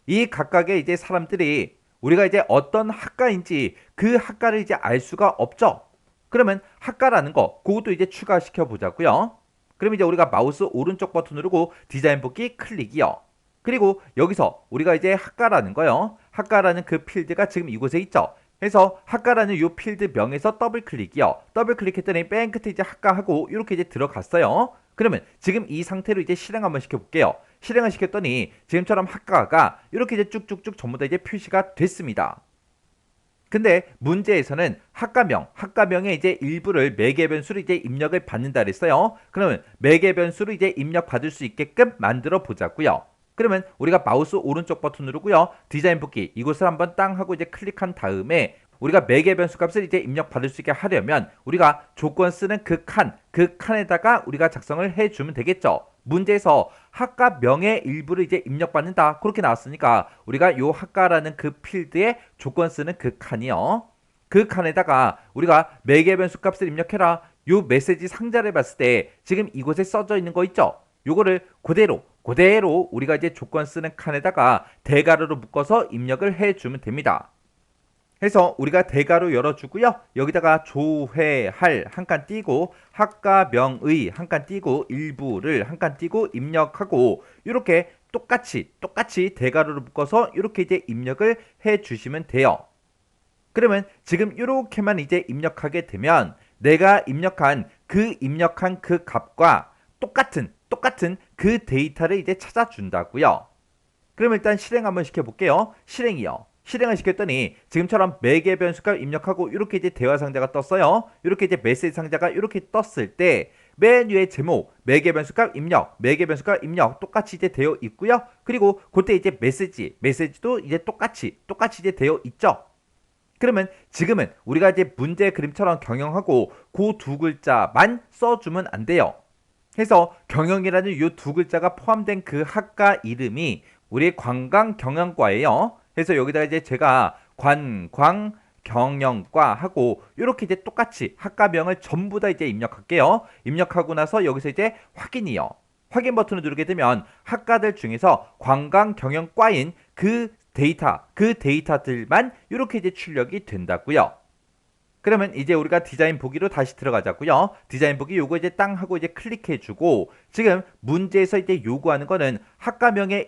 이 각각의 이제 사람들이 우리가 이제 어떤 학과인지 그 학과를 이제 알 수가 없죠. 그러면 학과라는 거 그것도 이제 추가시켜 보자고요. 그럼 이제 우리가 마우스 오른쪽 버튼 누르고 디자인 뽑기 클릭이요. 그리고 여기서 우리가 이제 학과라는 거요. 학과라는 그 필드가 지금 이곳에 있죠. 그래서 학과라는 이 필드 명에서 더블 클릭이요. 더블 클릭했더니 맨 끝에 이제 학과하고 이렇게 이제 들어갔어요. 그러면 지금 이 상태로 이제 실행 한번 시켜볼게요. 실행을 시켰더니 지금처럼 학과가 이렇게 이제 쭉쭉쭉 전부 다 이제 표시가 됐습니다. 근데 문제에서는 학과명의 이제 일부를 매개 변수로 이제 입력을 받는다 그랬어요. 그러면 매개 변수로 이제 입력 받을 수 있게끔 만들어 보자고요. 그러면 우리가 마우스 오른쪽 버튼 누르고요. 디자인 뽑기 이곳을 한번 땅 하고 이제 클릭한 다음에 우리가 매개 변수 값을 이제 입력 받을 수 있게 하려면 우리가 조건 쓰는 그 칸에다가 우리가 작성을 해 주면 되겠죠. 문제에서 학과명의 일부를 이제 입력받는다 그렇게 나왔으니까 우리가 요 학과라는 그 필드에 조건 쓰는 그 칸이요. 그 칸에다가 우리가 매개 변수 값을 입력해라. 요 메시지 상자를 봤을 때 지금 이곳에 써져 있는 거 있죠. 요거를 그대로 우리가 이제 조건 쓰는 칸에다가 대괄호로 묶어서 입력을 해 주면 됩니다. 해서 우리가 대괄호 열어주고요. 여기다가 조회할 한 칸 띄고 학과명의 한 칸 띄고 일부를 한 칸 띄고 입력하고 이렇게 똑같이 대괄호를 묶어서 이렇게 이제 입력을 해 주시면 돼요. 그러면 지금 이렇게만 이제 입력하게 되면 내가 입력한 그 값과 똑같은 그 데이터를 이제 찾아준다고요. 그럼 일단 실행 한번 시켜볼게요. 실행이요. 실행을 시켰더니 지금처럼 매개 변수값 입력하고 이렇게 이제 대화 상자가 떴어요. 이렇게 이제 메시지 상자가 이렇게 떴을 때 맨 위에 제목 매개 변수값 입력, 매개 변수값 입력 똑같이 이제 되어 있고요. 그리고 그때 이제 메시지도 이제 똑같이 이제 되어 있죠. 그러면 지금은 우리가 이제 문제 그림처럼 경영하고 그 두 글자만 써주면 안 돼요. 해서 경영이라는 이 두 글자가 포함된 그 학과 이름이 우리 관광경영과예요. 그래서 여기다가 이제 제가 관광경영과 하고 이렇게 이제 똑같이 학과명을 전부 다 이제 입력할게요. 입력하고 나서 여기서 이제 확인이요. 확인 버튼을 누르게 되면 학과들 중에서 관광경영과인 그 데이터들만 이렇게 이제 출력이 된다고요. 그러면 이제 우리가 디자인 보기로 다시 들어가자고요. 디자인 보기 요거 이제 땅 하고 이제 클릭해주고 지금 문제에서 이제 요구하는 거는 학과명의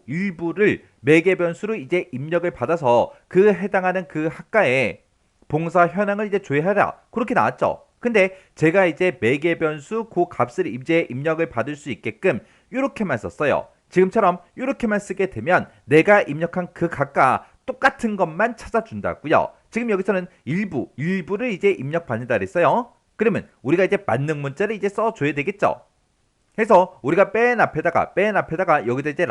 일부를 매개 변수로 이제 입력을 받아서 그 해당하는 그 학과에 봉사 현황을 이제 조회하라 그렇게 나왔죠. 근데 제가 이제 매개 변수 그 값을 이제 입력을 받을 수 있게끔 이렇게만 썼어요. 지금처럼 이렇게만 쓰게 되면 내가 입력한 그 값과 똑같은 것만 찾아준다고요. 지금 여기서는 일부를 이제 입력받는다 그랬어요. 그러면 우리가 이제 만능 문자를 이제 써줘야 되겠죠. 해서 우리가 맨 앞에다가 여기다 이제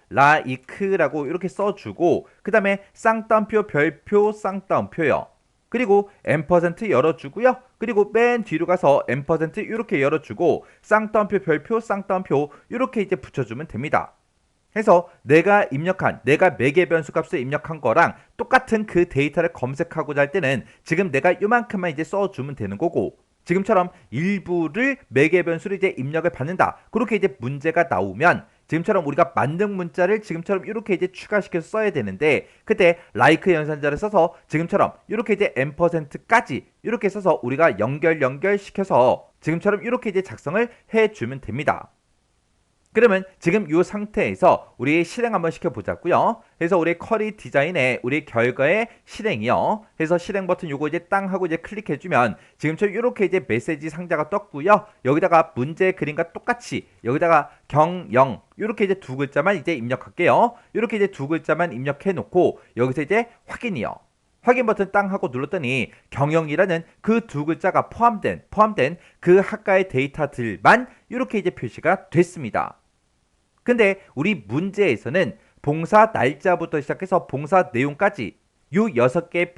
라이크라고 이렇게 써주고 그 다음에 쌍따옴표 별표 쌍따옴표요. 그리고 앰퍼센트 열어주고요. 그리고 맨 뒤로 가서 앰퍼센트 이렇게 열어주고 쌍따옴표 별표 쌍따옴표 이렇게 이제 붙여주면 됩니다. 해서 내가 매개 변수 값을 입력한 거랑 똑같은 그 데이터를 검색하고자 할 때는 지금 내가 이만큼만 이제 써주면 되는 거고 지금처럼 일부를 매개 변수로 이제 입력을 받는다. 그렇게 이제 문제가 나오면 지금처럼 우리가 만능 문자를 지금처럼 이렇게 이제 추가시켜서 써야 되는데 그때 like 연산자를 써서 지금처럼 이렇게 이제 앰퍼센트까지 이렇게 써서 우리가 연결시켜서 지금처럼 이렇게 이제 작성을 해주면 됩니다. 그러면 지금 이 상태에서 우리 실행 한번 시켜보자고요. 그래서 우리 쿼리 디자인에 우리 결과의 실행이요. 그래서 실행 버튼 요거 이제 땅 하고 이제 클릭해주면 지금처럼 이렇게 이제 메시지 상자가 떴고요. 여기다가 문제 그림과 똑같이 여기다가 경영 이렇게 이제 두 글자만 이제 입력할게요. 이렇게 이제 두 글자만 입력해 놓고 여기서 이제 확인이요. 확인 버튼 땅 하고 눌렀더니 경영이라는 그 두 글자가 포함된 그 학과의 데이터들만 이렇게 이제 표시가 됐습니다. 근데 우리 문제에서는 봉사 날짜부터 시작해서 봉사 내용까지 요 6개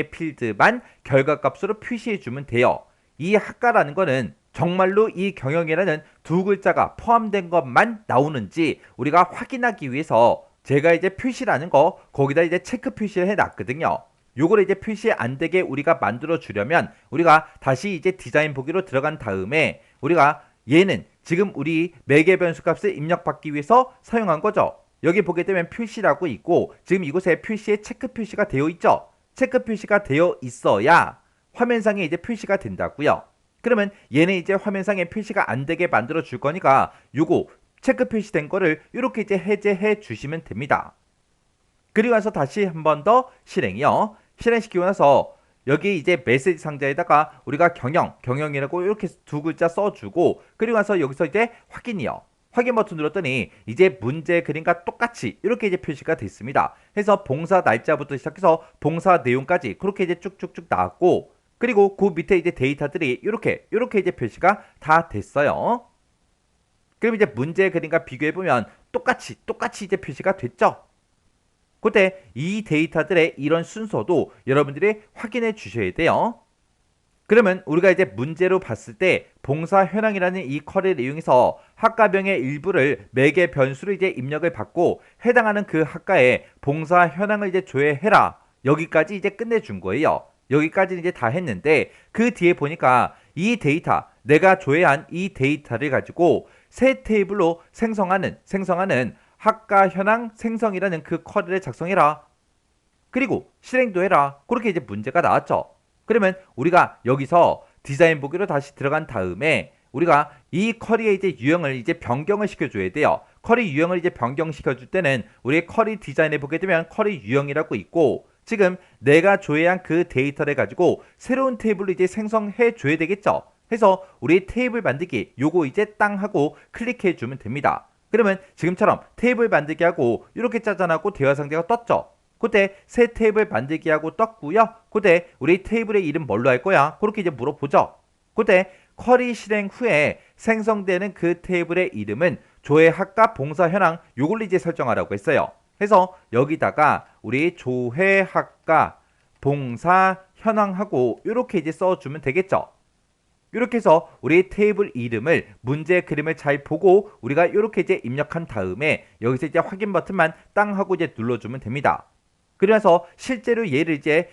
필드만 결과값으로 표시해 주면 돼요. 이 학과라는 거는 정말로 이 경영이라는 두 글자가 포함된 것만 나오는지 우리가 확인하기 위해서 제가 이제 표시라는 거 거기다 이제 체크 표시를 해 놨거든요. 요거를 이제 표시 안 되게 우리가 만들어 주려면 우리가 다시 이제 디자인 보기로 들어간 다음에 우리가 얘는 지금 우리 매개 변수 값을 입력받기 위해서 사용한 거죠. 여기 보게 되면 표시라고 있고 지금 이곳에 표시에 체크 표시가 되어 있죠. 체크 표시가 되어 있어야 화면상에 이제 표시가 된다고요. 그러면 얘는 이제 화면상에 표시가 안 되게 만들어 줄 거니까 요거 체크 표시된 거를 이렇게 이제 해제해 주시면 됩니다. 그리고 나서 다시 한 번 더 실행이요. 실행시키고 나서 여기 이제 메시지 상자에다가 우리가 경영이라고 이렇게 두 글자 써주고 그리고 나서 여기서 이제 확인이요. 확인 버튼 눌렀더니 이제 문제 그림과 똑같이 이렇게 이제 표시가 됐습니다. 해서 봉사 날짜부터 시작해서 봉사 내용까지 그렇게 이제 쭉쭉쭉 나왔고 그리고 그 밑에 이제 데이터들이 이렇게 이제 표시가 다 됐어요. 그럼 이제 문제 그림과 비교해보면 똑같이 이제 표시가 됐죠. 그때 이 데이터들의 이런 순서도 여러분들이 확인해 주셔야 돼요. 그러면 우리가 이제 문제로 봤을 때 봉사 현황이라는 이 쿼리를 이용해서 학과명의 일부를 매개 변수로 이제 입력을 받고 해당하는 그 학과에 봉사 현황을 이제 조회해라. 여기까지 이제 끝내준 거예요. 여기까지 이제 다 했는데 그 뒤에 보니까 이 데이터 내가 조회한 이 데이터를 가지고 새 테이블로 생성하는 학과 현황 생성이라는 그 쿼리를 작성해라. 그리고 실행도 해라. 그렇게 이제 문제가 나왔죠. 그러면 우리가 여기서 디자인 보기로 다시 들어간 다음에 우리가 이 쿼리의 이제 유형을 이제 변경을 시켜줘야 돼요. 쿼리 유형을 이제 변경시켜줄 때는 우리 쿼리 디자인에 보게 되면 쿼리 유형이라고 있고, 지금 내가 조회한 그 데이터를 가지고 새로운 테이블을 이제 생성해 줘야 되겠죠. 해서 우리 테이블 만들기 요거 이제 땅 하고 클릭해 주면 됩니다. 그러면 지금처럼 테이블 만들기 하고 이렇게 짜잔하고 대화 상자가 떴죠. 그때 새 테이블 만들기 하고 떴고요. 그때 우리 테이블의 이름 뭘로 할 거야? 그렇게 이제 물어보죠. 그때 쿼리 실행 후에 생성되는 그 테이블의 이름은 조회학과 봉사 현황 요걸로 이제 설정하라고 했어요. 해서 여기다가 우리 조회학과 봉사 현황하고 이렇게 이제 써주면 되겠죠. 이렇게 해서 우리 테이블 이름을 문제 그림을 잘 보고 우리가 이렇게 이제 입력한 다음에 여기서 이제 확인 버튼만 땅 하고 이제 눌러주면 됩니다. 그래서 실제로 얘를 이제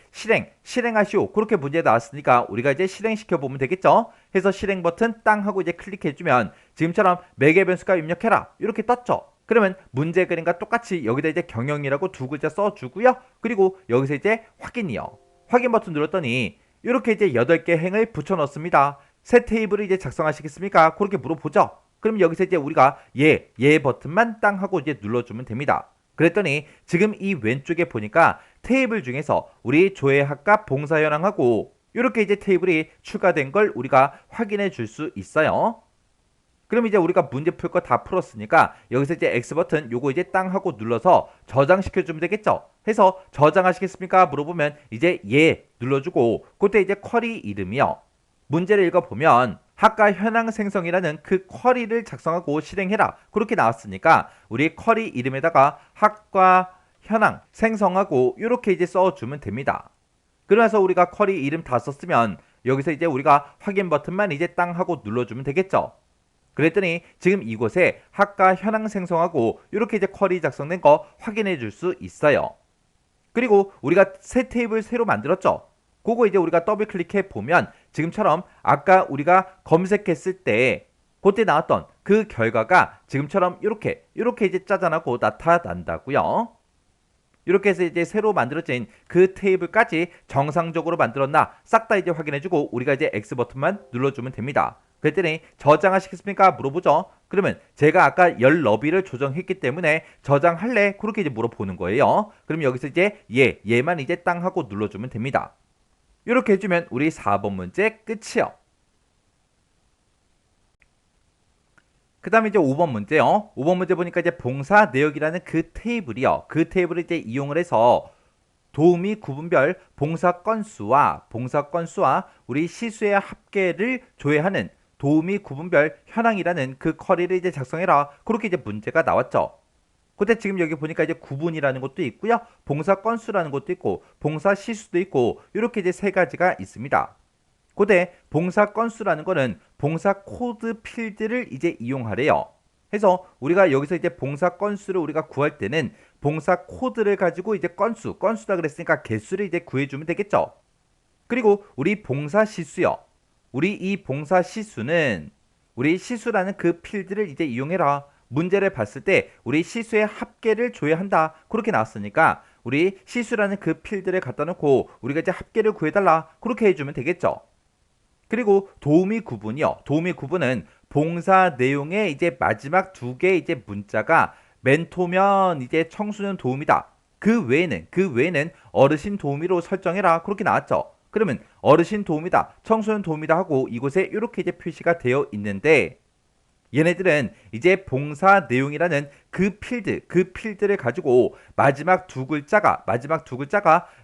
실행하시오. 그렇게 문제 나왔으니까 우리가 이제 실행시켜 보면 되겠죠. 해서 실행 버튼 땅 하고 이제 클릭해 주면 지금처럼 매개 변수값 입력해라. 이렇게 떴죠. 그러면 문제 그림과 똑같이 여기다 이제 경영이라고 두 글자 써주고요. 그리고 여기서 이제 확인이요. 확인 버튼 눌렀더니 이렇게 이제 8개 행을 붙여 넣습니다. 새 테이블을 이제 작성하시겠습니까? 그렇게 물어보죠. 그럼 여기서 이제 우리가 얘 버튼만 땅 하고 이제 눌러주면 됩니다. 그랬더니 지금 이 왼쪽에 보니까 테이블 중에서 우리 조회학과 봉사 현황하고 이렇게 이제 테이블이 추가된 걸 우리가 확인해 줄 수 있어요. 그럼 이제 우리가 문제 풀 거 다 풀었으니까 여기서 이제 X 버튼 요거 이제 땅 하고 눌러서 저장시켜 주면 되겠죠. 해서 저장하시겠습니까? 물어보면 이제 예 눌러주고 그때 이제 쿼리 이름이요. 문제를 읽어보면 학과 현황 생성이라는 그 쿼리를 작성하고 실행해라. 그렇게 나왔으니까 우리 쿼리 이름에다가 학과 현황 생성하고 이렇게 이제 써주면 됩니다. 그래서 우리가 쿼리 이름 다 썼으면 여기서 이제 우리가 확인 버튼만 이제 땅 하고 눌러주면 되겠죠. 그랬더니 지금 이곳에 학과 현황 생성하고 이렇게 이제 쿼리 작성된 거 확인해 줄 수 있어요. 그리고 우리가 새 테이블 새로 만들었죠. 그거 이제 우리가 더블 클릭해 보면 지금처럼 아까 우리가 검색했을 때 그때 나왔던 그 결과가 지금처럼 이렇게 이제 짜잔하고 나타난다고요. 이렇게 해서 이제 새로 만들어진 그 테이블까지 정상적으로 만들었나 싹 다 이제 확인해주고 우리가 이제 X 버튼만 눌러주면 됩니다. 그랬더니 저장하시겠습니까? 물어보죠. 그러면 제가 아까 열 너비를 조정했기 때문에 저장할래? 그렇게 이제 물어보는 거예요. 그럼 여기서 이제 얘만 이제 땅 하고 눌러주면 됩니다. 이렇게 해주면 우리 4번 문제 끝이요. 그 다음에 이제 5번 문제요. 5번 문제 보니까 이제 봉사 내역이라는 그 테이블이요. 그 테이블을 이제 이용을 해서 도우미 구분별 봉사 건수와 우리 시수의 합계를 조회하는 도우미 구분별 현황이라는 그 쿼리를 이제 작성해라. 그렇게 이제 문제가 나왔죠. 근데 지금 여기 보니까 이제 구분이라는 것도 있고요. 봉사 건수라는 것도 있고 봉사 시수도 있고 이렇게 이제 세 가지가 있습니다. 그때 봉사 건수라는 거는 봉사 코드 필드를 이제 이용하래요. 해서 우리가 여기서 이제 봉사 건수를 우리가 구할 때는 봉사 코드를 가지고 이제 건수다 그랬으니까 개수를 이제 구해주면 되겠죠. 그리고 우리 봉사 시수요. 우리 이 봉사 시수는 우리 시수라는 그 필드를 이제 이용해라. 문제를 봤을 때 우리 시수의 합계를 조회한다. 그렇게 나왔으니까 우리 시수라는 그 필드를 갖다 놓고 우리가 이제 합계를 구해달라. 그렇게 해주면 되겠죠. 그리고 도우미 구분이요. 도우미 구분은 봉사 내용의 이제 마지막 두 개의 이제 문자가 멘토면 이제 청소년 도우미다. 그 외에는 어르신 도우미로 설정해라. 그렇게 나왔죠. 그러면 어르신 도우미다, 청소년 도우미다 하고 이곳에 이렇게 이제 표시가 되어 있는데 얘네들은 이제 봉사 내용이라는 그 필드를 가지고 마지막 두 글자가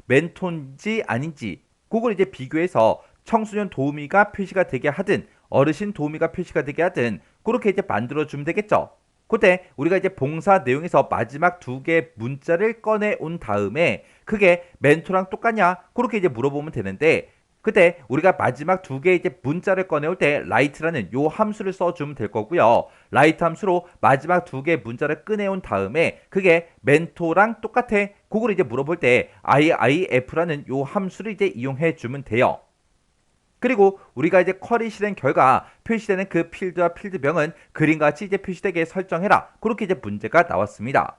멘토인지 아닌지 그걸 이제 비교해서 청소년 도우미가 표시가 되게 하든 어르신 도우미가 표시가 되게 하든 그렇게 이제 만들어주면 되겠죠. 그때 우리가 이제 봉사 내용에서 마지막 두 개의 문자를 꺼내 온 다음에 그게 멘토랑 똑같냐? 그렇게 이제 물어보면 되는데 그때 우리가 마지막 두 개의 이제 문자를 꺼내올 때 라이트라는 요 함수를 써주면 될 거고요. 라이트 함수로 마지막 두 개의 문자를 꺼내온 다음에 그게 멘토랑 똑같아. 그걸 이제 물어볼 때 IIF라는 요 함수를 이제 이용해 주면 돼요. 그리고 우리가 이제 쿼리 실행 결과 표시되는 그 필드와 필드명은 그림같이 이제 표시되게 설정해라. 그렇게 이제 문제가 나왔습니다.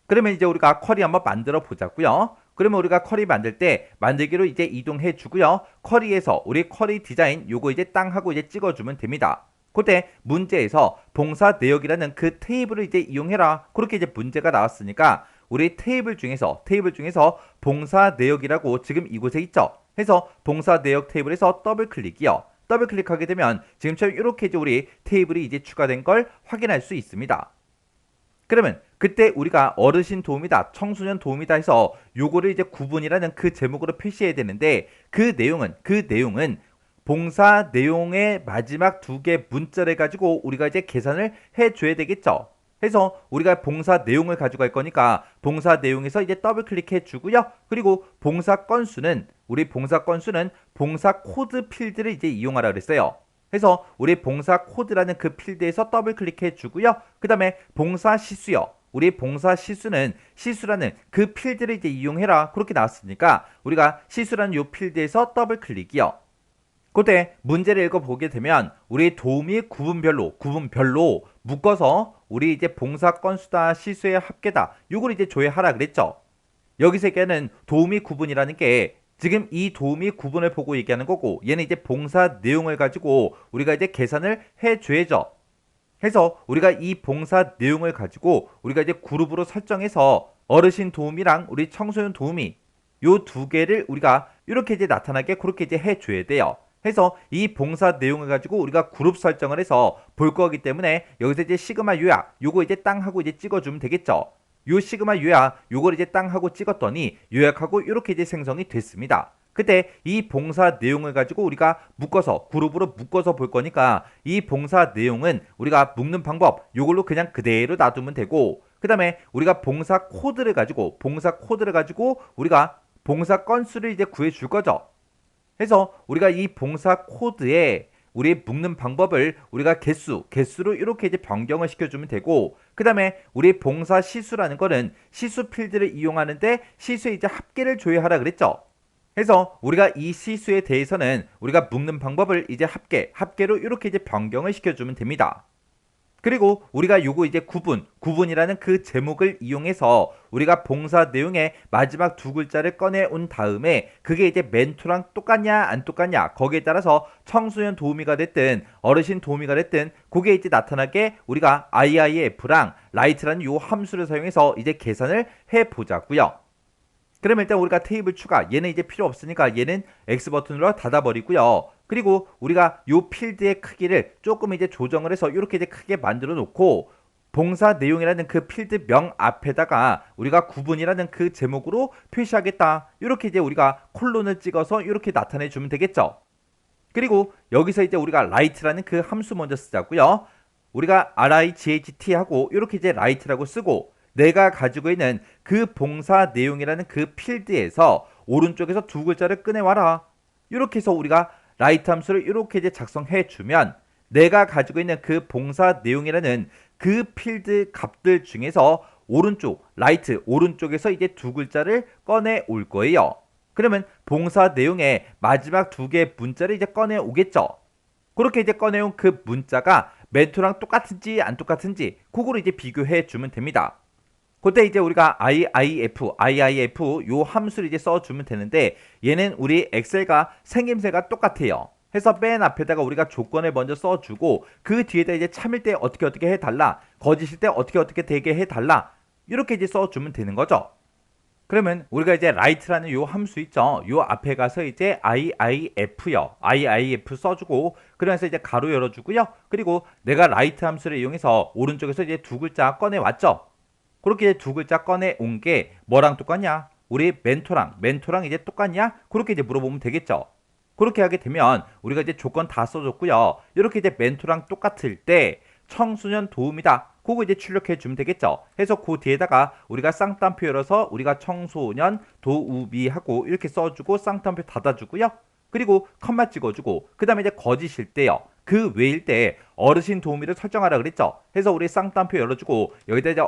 그러면 이제 우리가 쿼리 한번 만들어 보자고요. 그러면 우리가 쿼리 만들 때 만들기로 이제 이동해 주고요. 쿼리에서 우리 쿼리 디자인 요거 이제 땅 하고 이제 찍어주면 됩니다. 그때 문제에서 봉사 내역이라는 그 테이블을 이제 이용해라. 그렇게 이제 문제가 나왔으니까 우리 테이블 중에서 봉사 내역이라고 지금 이곳에 있죠. 해서 봉사 내역 테이블에서 더블 클릭이요. 더블 클릭하게 되면 지금처럼 이렇게 이제 우리 테이블이 이제 추가된 걸 확인할 수 있습니다. 그러면 그때 우리가 어르신 도움이다, 청소년 도움이다 해서 요거를 이제 구분이라는 그 제목으로 표시해야 되는데 그 내용은 봉사 내용의 마지막 두 개 문자를 가지고 우리가 이제 계산을 해줘야 되겠죠. 해서 우리가 봉사 내용을 가져갈 거니까 봉사 내용에서 이제 더블 클릭해 주고요. 그리고 봉사 건수는 봉사 코드 필드를 이제 이용하라 그랬어요. 해서 우리 봉사 코드라는 그 필드에서 더블 클릭해 주고요. 그 다음에 봉사 시수요. 우리 봉사 시수라는 그 필드를 이제 이용해라. 그렇게 나왔으니까 우리가 시수라는 요 필드에서 더블 클릭이요. 그때 문제를 읽어보게 되면 우리 도움이 구분별로 묶어서 우리 이제 봉사 건수다 시수의 합계다 요걸 이제 조회하라 그랬죠. 여기서 얘기하는 도움이 구분이라는 게 지금 이 도움이 구분을 보고 얘기하는 거고 얘는 이제 봉사 내용을 가지고 우리가 이제 계산을 해줘야죠. 해서 우리가 이 봉사 내용을 가지고 우리가 이제 그룹으로 설정해서 어르신 도움이랑 우리 청소년 도움이 요 두 개를 우리가 이렇게 이제 나타나게 그렇게 이제 해줘야 돼요. 해서 이 봉사 내용을 가지고 우리가 그룹 설정을 해서 볼 거기 때문에 여기서 이제 시그마 요약 요거 이제 땅 하고 이제 찍어주면 되겠죠. 요 시그마 요약 요걸 이제 땅 하고 찍었더니 요약하고 이렇게 이제 생성이 됐습니다. 그때 이 봉사 내용을 가지고 우리가 그룹으로 묶어서 볼 거니까 이 봉사 내용은 우리가 묶는 방법 요걸로 그냥 그대로 놔두면 되고 그 다음에 우리가 봉사 코드를 가지고 우리가 봉사 건수를 이제 구해 줄 거죠. 해서 우리가 이 봉사 코드에 우리 묶는 방법을 우리가 개수로 이렇게 이제 변경을 시켜주면 되고 그 다음에 우리 봉사 시수라는 거는 시수 필드를 이용하는데 시수의 이제 합계를 조회하라 그랬죠. 해서 우리가 이 시수에 대해서는 우리가 묶는 방법을 이제 합계로 이렇게 이제 변경을 시켜주면 됩니다. 그리고 우리가 요거 이제 구분이라는 그 제목을 이용해서 우리가 봉사 내용의 마지막 두 글자를 꺼내 온 다음에 그게 이제 멘토랑 똑같냐 안 똑같냐 거기에 따라서 청소년 도우미가 됐든 어르신 도우미가 됐든 그게 이제 나타나게 우리가 IIF랑 라이트라는 요 함수를 사용해서 이제 계산을 해 보자고요. 그러면 일단 우리가 테이블 추가 얘는 이제 필요 없으니까 얘는 X 버튼으로 닫아버리고요. 그리고 우리가 요 필드의 크기를 조금 이제 조정을 해서 이렇게 이제 크게 만들어 놓고 봉사 내용이라는 그 필드 명 앞에다가 우리가 구분이라는 그 제목으로 표시하겠다. 이렇게 이제 우리가 콜론을 찍어서 이렇게 나타내 주면 되겠죠. 그리고 여기서 이제 우리가 라이트라는 그 함수 먼저 쓰자고요. 우리가 RIGHT 하고 이렇게 이제 라이트라고 쓰고 내가 가지고 있는 그 봉사 내용이라는 그 필드에서 오른쪽에서 두 글자를 꺼내와라. 이렇게 해서 우리가 라이트 함수를 이렇게 이제 작성해 주면 내가 가지고 있는 그 봉사 내용이라는 그 필드 값들 중에서 라이트 오른쪽에서 이제 두 글자를 꺼내 올 거예요. 그러면 봉사 내용의 마지막 두 개의 문자를 이제 꺼내 오겠죠. 그렇게 이제 꺼내온 그 문자가 멘토랑 똑같은지 안 똑같은지 그거를 이제 비교해 주면 됩니다. 그때 이제 우리가 IIF 요 함수를 이제 써주면 되는데 얘는 우리 엑셀과 생김새가 똑같아요. 해서 맨 앞에다가 우리가 조건을 먼저 써주고 그 뒤에다 이제 참일 때 어떻게 해달라, 거짓일 때 어떻게 되게 해달라 이렇게 이제 써주면 되는 거죠. 그러면 우리가 이제 라이트라는 요 함수 있죠. 요 앞에 가서 이제 IIF 써주고 그러면서 이제 가로 열어주고요. 그리고 내가 라이트 함수를 이용해서 오른쪽에서 이제 두 글자 꺼내왔죠. 그렇게 두 글자 꺼내 온 게 뭐랑 똑같냐? 우리 멘토랑 이제 똑같냐? 그렇게 이제 물어보면 되겠죠. 그렇게 하게 되면 우리가 이제 조건 다 써줬고요. 이렇게 이제 멘토랑 똑같을 때 청소년 도움이다. 그거 이제 출력해 주면 되겠죠. 해서 그 뒤에다가 우리가 쌍따옴표 열어서 우리가 청소년 도우미 하고 이렇게 써주고 쌍따옴표 닫아주고요. 그리고 컴마 찍어주고 그 다음에 이제 거짓일 때요. 그 외일 때 어르신 도우미를 설정하라 그랬죠. 해서 우리 쌍따옴표 열어주고 여기다 이제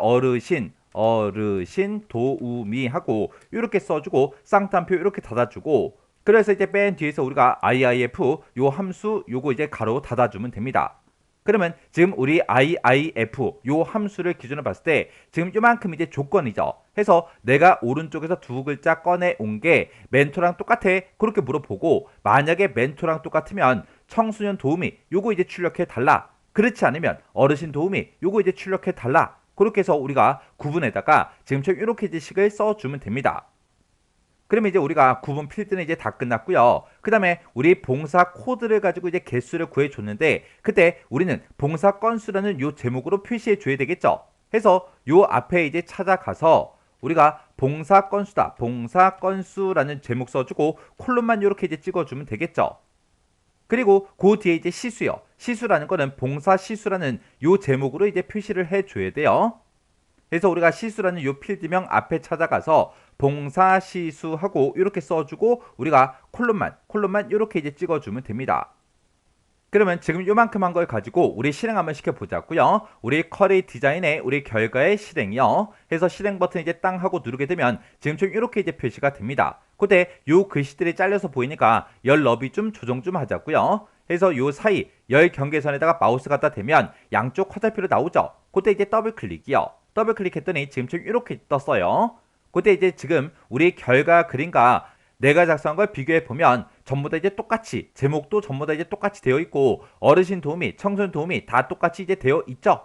어르신 도우미 하고 이렇게 써주고 쌍따옴표 이렇게 닫아주고 그래서 이제 맨 뒤에서 우리가 IIF 요 함수 요거 이제 가로 닫아주면 됩니다. 그러면 지금 우리 IIF 요 함수를 기준으로 봤을 때 지금 요만큼 이제 조건이죠. 해서 내가 오른쪽에서 두 글자 꺼내 온 게 멘토랑 똑같아? 그렇게 물어보고 만약에 멘토랑 똑같으면 청소년 도우미 요거 이제 출력해 달라. 그렇지 않으면 어르신 도우미 요거 이제 출력해 달라. 그렇게 해서 우리가 구분에다가 지금처럼 이렇게 이제 식을 써주면 됩니다. 그러면 이제 우리가 구분 필드는 이제 다 끝났고요. 그 다음에 우리 봉사 코드를 가지고 이제 개수를 구해줬는데 그때 우리는 봉사 건수라는 요 제목으로 표시해 줘야 되겠죠. 해서 요 앞에 이제 찾아가서 우리가 봉사 건수다. 봉사 건수라는 제목 써주고 콜론만 이렇게 이제 찍어주면 되겠죠. 그리고 그 뒤에 이제 시수요. 시수라는 거는 봉사 시수라는 요 제목으로 이제 표시를 해줘야 돼요. 그래서 우리가 시수라는 요 필드명 앞에 찾아가서 봉사시수하고 이렇게 써주고 우리가 콜론만 이렇게 이제 찍어주면 됩니다. 그러면 지금 요만큼 한 걸 가지고 우리 실행 한번 시켜보자고요. 우리 쿼리 디자인의 우리 결과의 실행이요. 해서 실행 버튼 이제 땅 하고 누르게 되면 지금처럼 이렇게 이제 표시가 됩니다. 그때 요 글씨들이 잘려서 보이니까 열 너비 좀 조정 좀 하자고요. 해서 요 사이 열 경계선에다가 마우스 갖다 대면 양쪽 화살표로 나오죠. 그때 이제 더블 클릭이요. 더블 클릭했더니 지금처럼 이렇게 떴어요. 그때 이제 지금 우리 결과 그림과 내가 작성한 걸 비교해 보면 전부 다 이제 똑같이 제목도 전부 다 이제 똑같이 되어 있고 어르신 도우미, 청소년 도우미 다 똑같이 이제 되어 있죠.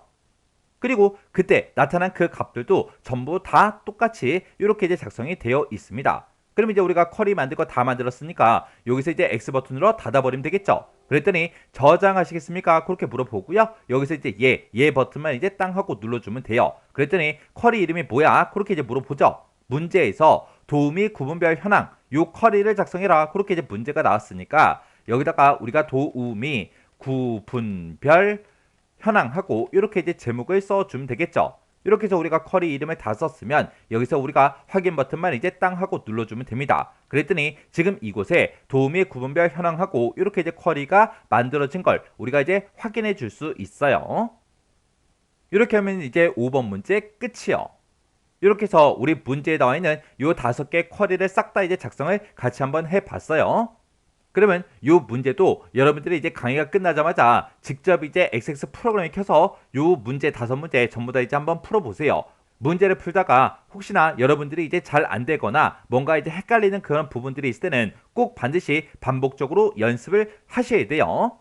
그리고 그때 나타난 그 값들도 전부 다 똑같이 이렇게 이제 작성이 되어 있습니다. 그럼 이제 우리가 쿼리 만들 거 다 만들었으니까 여기서 이제 X 버튼으로 닫아버리면 되겠죠. 그랬더니 저장하시겠습니까? 그렇게 물어보고요. 여기서 이제 얘 버튼만 이제 땅 하고 눌러주면 돼요. 그랬더니 쿼리 이름이 뭐야? 그렇게 이제 물어보죠. 문제에서 도우미 구분별 현황 요 쿼리를 작성해라. 그렇게 이제 문제가 나왔으니까 여기다가 우리가 도우미 구분별 현황하고 이렇게 이제 제목을 써주면 되겠죠. 이렇게 해서 우리가 쿼리 이름을 다 썼으면 여기서 우리가 확인 버튼만 이제 땅 하고 눌러주면 됩니다. 그랬더니 지금 이곳에 도우미 구분별 현황하고 이렇게 이제 쿼리가 만들어진 걸 우리가 이제 확인해 줄 수 있어요. 이렇게 하면 이제 5번 문제 끝이요. 이렇게 해서 우리 문제에 나와 있는 요 5개 쿼리를 싹 다 이제 작성을 같이 한번 해봤어요. 그러면 요 문제도 여러분들이 이제 강의가 끝나자마자 직접 이제 XX 프로그램을 켜서 요 문제 5문제 전부 다 이제 한번 풀어보세요. 문제를 풀다가 혹시나 여러분들이 이제 잘 안 되거나 뭔가 이제 헷갈리는 그런 부분들이 있을 때는 꼭 반드시 반복적으로 연습을 하셔야 돼요.